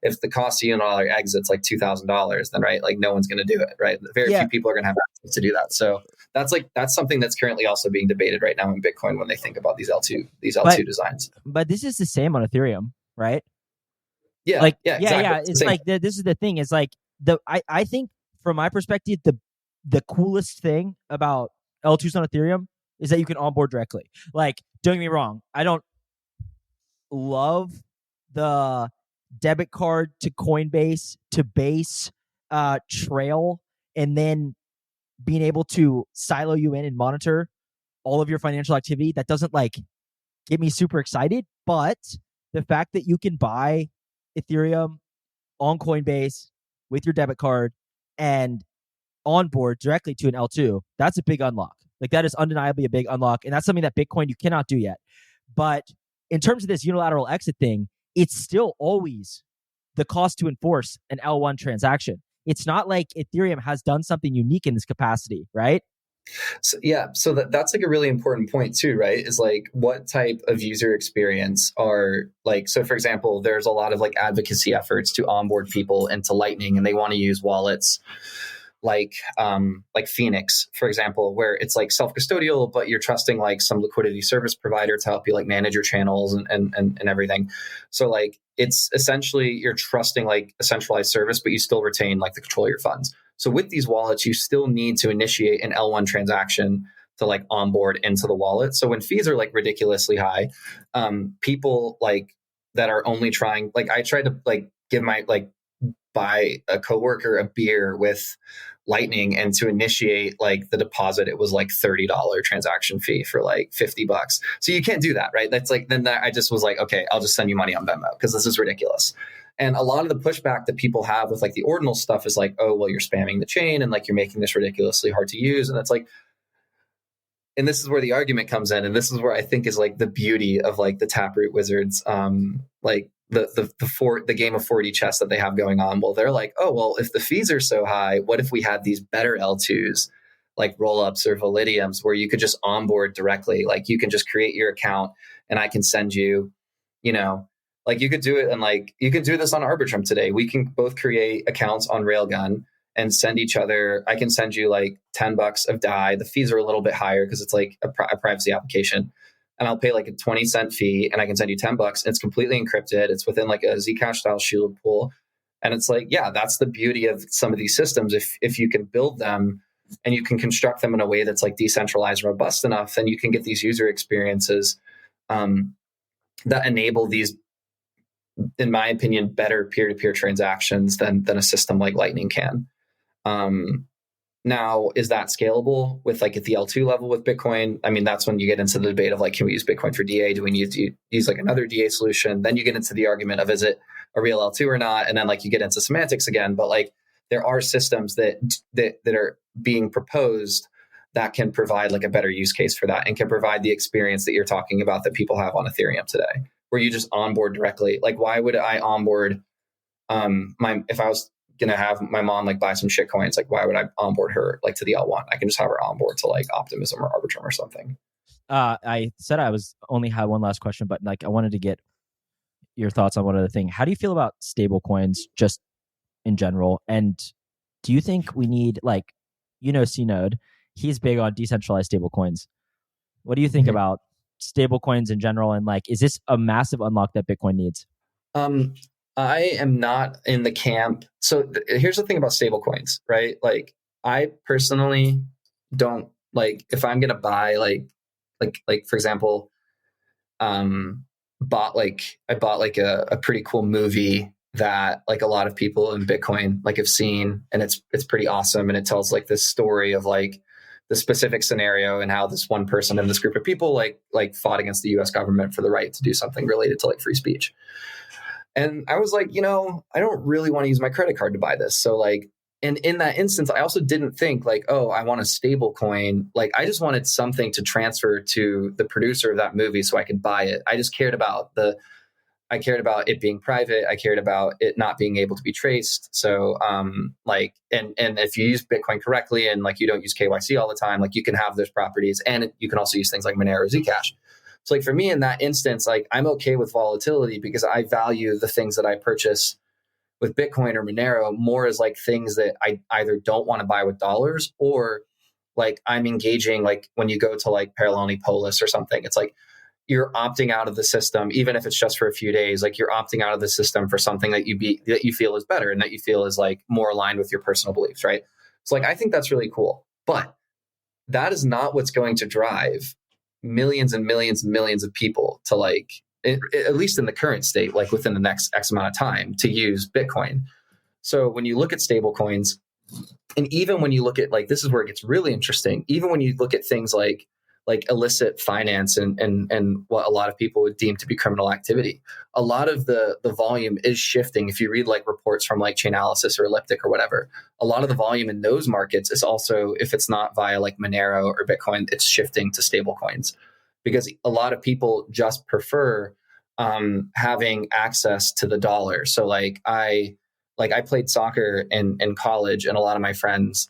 if the cost of unilateral exit's like $2,000, then right, like no one's going to do it, right? Very few people are going to have access to do that. So that's something that's currently also being debated right now in Bitcoin when they think about these L2 designs. But this is the same on Ethereum, right? Yeah, like exactly. Yeah. It's like this is the thing. It's like I think from my perspective, the coolest thing about L2s on Ethereum is that you can onboard directly. Like, don't get me wrong, I don't love the debit card to Coinbase to Base trail, and then being able to silo you in and monitor all of your financial activity. That doesn't like get me super excited, but the fact that you can buy Ethereum on Coinbase with your debit card and onboard directly to an L2, that's a big unlock. Like that is undeniably a big unlock, and that's something that Bitcoin you cannot do yet. But in terms of this unilateral exit thing, it's still always the cost to enforce an L1 transaction. It's not like Ethereum has done something unique in this capacity, right? So, yeah, so that's like a really important point too, right? Is like what type of user experience are like, so for example, there's a lot of like advocacy efforts to onboard people into Lightning, and they want to use wallets like Phoenix, for example, where it's like self-custodial, but you're trusting like some liquidity service provider to help you like manage your channels and everything. So like it's essentially you're trusting like a centralized service, but you still retain like the control of your funds. So with these wallets, you still need to initiate an L1 transaction to like onboard into the wallet. So when fees are like ridiculously high, people like that are only trying, like I tried to like give my like buy a coworker a beer with Lightning, and to initiate like the deposit, it was like $30 transaction fee for like $50. So you can't do that, right? That's like, then I just was like, okay, I'll just send you money on Venmo because this is ridiculous. And a lot of the pushback that people have with like the ordinal stuff is like, oh, well, you're spamming the chain and like you're making this ridiculously hard to use. And it's like, and this is where the argument comes in. And this is where I think is like the beauty of like the Taproot Wizards, like the game of 4D chess that they have going on. Well, they're like, oh, well, if the fees are so high, what if we had these better L2s like rollups or Validiums where you could just onboard directly? Like you can just create your account and I can send you, you know, like you could do it. And like, you can do this on Arbitrum today. We can both create accounts on Railgun and send each other. I can send you like $10 of DAI. The fees are a little bit higher because it's like a privacy application. And I'll pay like a 20-cent fee and I can send you $10. It's completely encrypted. It's within like a Zcash style shield pool. And it's like, yeah, that's the beauty of some of these systems. If you can build them and you can construct them in a way that's like decentralized, robust enough, then you can get these user experiences that enable these, in my opinion, better peer-to-peer transactions than a system like Lightning can. Now, is that scalable with like at the L2 level with Bitcoin? I mean, that's when you get into the debate of like, can we use Bitcoin for DA? Do we need to use like another DA solution? Then you get into the argument of, is it a real L2 or not? And then like you get into semantics again, but like there are systems that are being proposed that can provide like a better use case for that and can provide the experience that you're talking about that people have on Ethereum today, where you just onboard directly. Like, why would I onboard if I was going to have my mom like buy some shit coins, like why would I onboard her like to the L1? I can just have her onboard to like Optimism or Arbitrum or something. I said I was only had one last question, but like I wanted to get your thoughts on one other thing. How do you feel about stable coins just in general? And do you think we need like, CNode, he's big on decentralized stable coins. What do you think about stable coins in general? And like, is this a massive unlock that Bitcoin needs? I am not in the camp. So here's the thing about stable coins, right? Like I personally don't like, if I'm going to buy like for example, I bought like a pretty cool movie that like a lot of people in Bitcoin like have seen, and it's pretty awesome. And it tells like this story of like the specific scenario and how this one person and this group of people like fought against the US government for the right to do something related to like free speech. And I was like, I don't really want to use my credit card to buy this. So like, and in that instance, I also didn't think like, oh, I want a stable coin. Like I just wanted something to transfer to the producer of that movie so I could buy it. I just cared about it being private. I cared about it not being able to be traced. So and if you use Bitcoin correctly and like you don't use KYC all the time, like you can have those properties, and you can also use things like Monero or Zcash. So like for me in that instance, like I'm okay with volatility because I value the things that I purchase with Bitcoin or Monero more as like things that I either don't want to buy with dollars, or like I'm engaging, like when you go to like Parallelly Polis or something, it's like you're opting out of the system, even if it's just for a few days, like you're opting out of the system for something that you feel is better and that you feel is like more aligned with your personal beliefs, right? So like I think that's really cool, but that is not what's going to drive millions and millions and millions of people to like, at least in the current state, like within the next X amount of time, to use Bitcoin. So when you look at stable coins, and even when you look at like, this is where it gets really interesting, even when you look at things like illicit finance and what a lot of people would deem to be criminal activity, a lot of the volume is shifting. If you read like reports from like Chainalysis or Elliptic or whatever, a lot of the volume in those markets is also, if it's not via like Monero or Bitcoin, it's shifting to stable coins, because a lot of people just prefer having access to the dollar. So like I played soccer in college, and a lot of my friends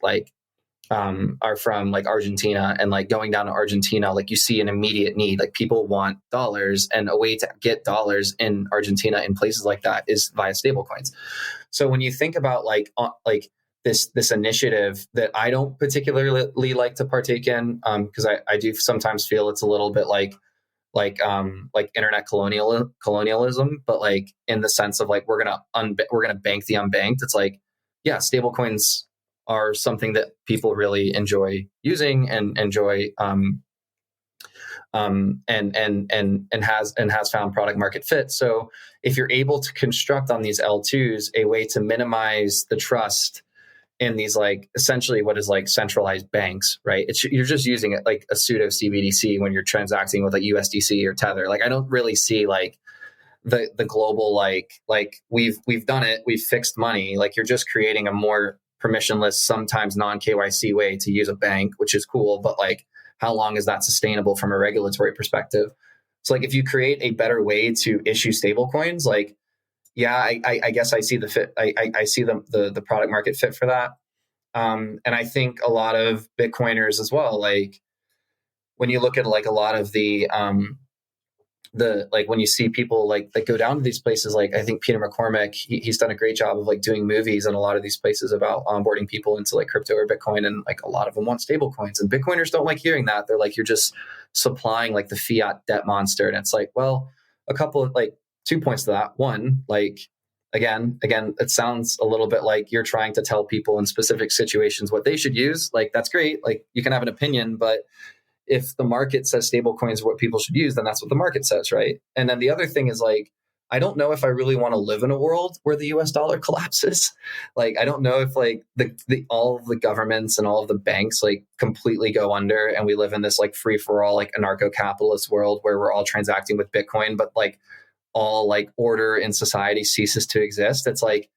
are from like Argentina, and like going down to Argentina, like you see an immediate need, like people want dollars, and a way to get dollars in Argentina in places like that is via stablecoins. So when you think about like this initiative that I don't particularly like to partake in, because I do sometimes feel it's a little bit like internet colonialism, but like in the sense of like we're gonna bank the unbanked. It's like, yeah, stablecoins are something that people really enjoy using and enjoy, and has found product market fit. So if you're able to construct on these L2s a way to minimize the trust in these, like, essentially what is like centralized banks, right? You're just using it like a pseudo CBDC when you're transacting with like USDC or Tether. Like, I don't really see like the global, like we've done it, we've fixed money. Like, you're just creating a more permissionless, sometimes non-KYC way to use a bank, which is cool, but like, how long is that sustainable from a regulatory perspective? So like, if you create a better way to issue stable coins, like, yeah, I guess I see the fit. I see the product market fit for that. And I think a lot of Bitcoiners as well, like when you look at like a lot of the like when you see people like that go down to these places, like I think Peter McCormick, he's done a great job of like doing movies in a lot of these places about onboarding people into like crypto or Bitcoin. And like a lot of them want stable coins, and Bitcoiners don't like hearing that. They're like, you're just supplying like the fiat debt monster. And it's like, well, a couple of like 2 points to that. One, like, again, it sounds a little bit like you're trying to tell people in specific situations what they should use. Like, that's great. Like, you can have an opinion, but if the market says stable coins are what people should use, then that's what the market says, right? And then the other thing is like, I don't know if I really want to live in a world where the US dollar collapses. Like, I don't know if like the all of the governments and all of the banks like completely go under, and we live in this like free for all, like anarcho-capitalist world where we're all transacting with Bitcoin, but like all like order in society ceases to exist. It's like,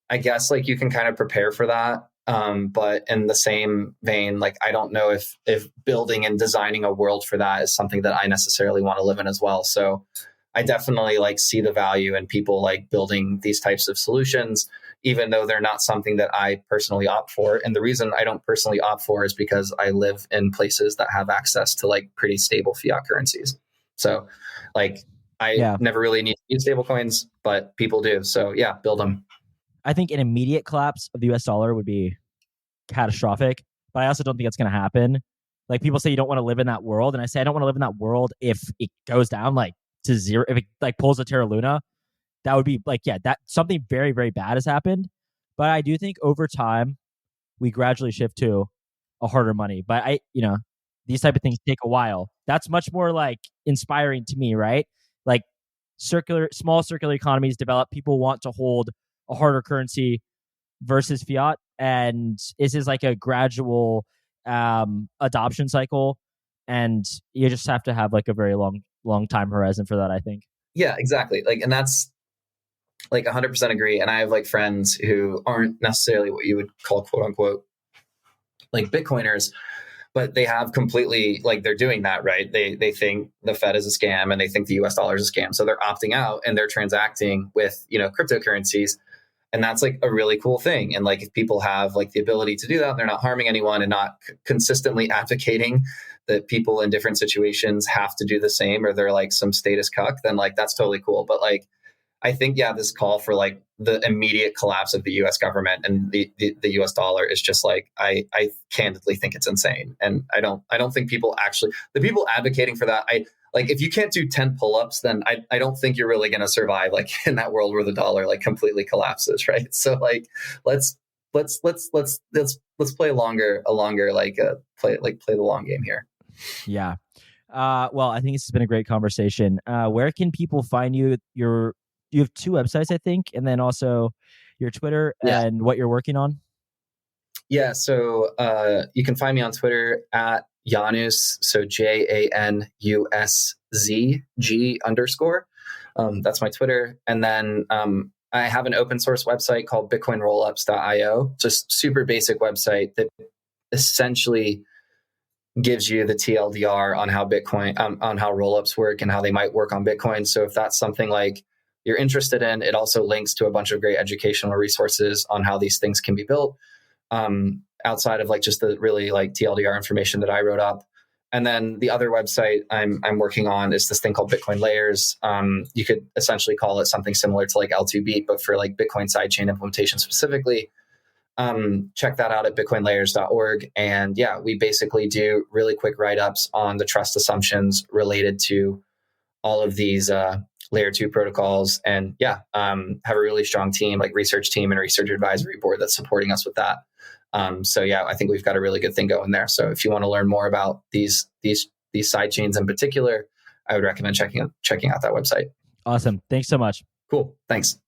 I guess like you can kind of prepare for that. But in the same vein, like, I don't know if building and designing a world for that is something that I necessarily want to live in as well. So I definitely like see the value in people like building these types of solutions, even though they're not something that I personally opt for. And the reason I don't personally opt for is because I live in places that have access to like pretty stable fiat currencies. So like, I never really need to use stable coins, but people do. So yeah, build them. I think an immediate collapse of the US dollar would be catastrophic, but I also don't think it's going to happen. Like, people say you don't want to live in that world, and I say I don't want to live in that world if it goes down like to zero, if it like pulls a Terra Luna. That would be like, yeah, that something very, very bad has happened. But I do think over time we gradually shift to a harder money. But these type of things take a while. That's much more like inspiring to me, right? Like, small circular economies develop. People want to hold a harder currency versus fiat, and this is like a gradual adoption cycle, and you just have to have like a very long time horizon for that, I think. Yeah, exactly. Like, and that's like 100% agree. And I have like friends who aren't necessarily what you would call quote unquote like Bitcoiners, but they have completely like, they're doing that, right? They think the Fed is a scam, and they think the US dollar is a scam. So they're opting out and they're transacting with, cryptocurrencies. And that's like a really cool thing. And like, if people have like the ability to do that, they're not harming anyone and not consistently advocating that people in different situations have to do the same, or they're like some status cuck, then like, that's totally cool. But like, I think, yeah, this call for like the immediate collapse of the US government and the US dollar is just like, I candidly think it's insane. And I don't think people actually, the people advocating for that, like, if you can't do 10 pull-ups, then I don't think you're really going to survive like in that world where the dollar like completely collapses, right? So like, let's play a longer like play the long game here. Yeah. Well, I think this has been a great conversation. Where can people find you? You have 2 websites, I think, and then also your Twitter and what you're working on. Yeah. So you can find me on Twitter at Janus. So JANUSZG _. That's my Twitter. And then I have an open source website called bitcoinrollups.io. Just super basic website that essentially gives you the TLDR on how Bitcoin, on how rollups work and how they might work on Bitcoin. So if that's something like you're interested in, it also links to a bunch of great educational resources on how these things can be built, outside of like just the really like TLDR information that I wrote up. And then the other website I'm working on is this thing called Bitcoin Layers. You could essentially call it something similar to like L2 Beat, but for like Bitcoin sidechain implementation specifically. check that out at bitcoinlayers.org. And yeah, we basically do really quick write-ups on the trust assumptions related to all of these layer 2 protocols. And yeah, have a really strong team, like research team and research advisory board that's supporting us with that. So yeah, I think we've got a really good thing going there. So if you want to learn more about these side chains in particular, I would recommend checking out that website. Awesome. Thanks so much. Cool. Thanks.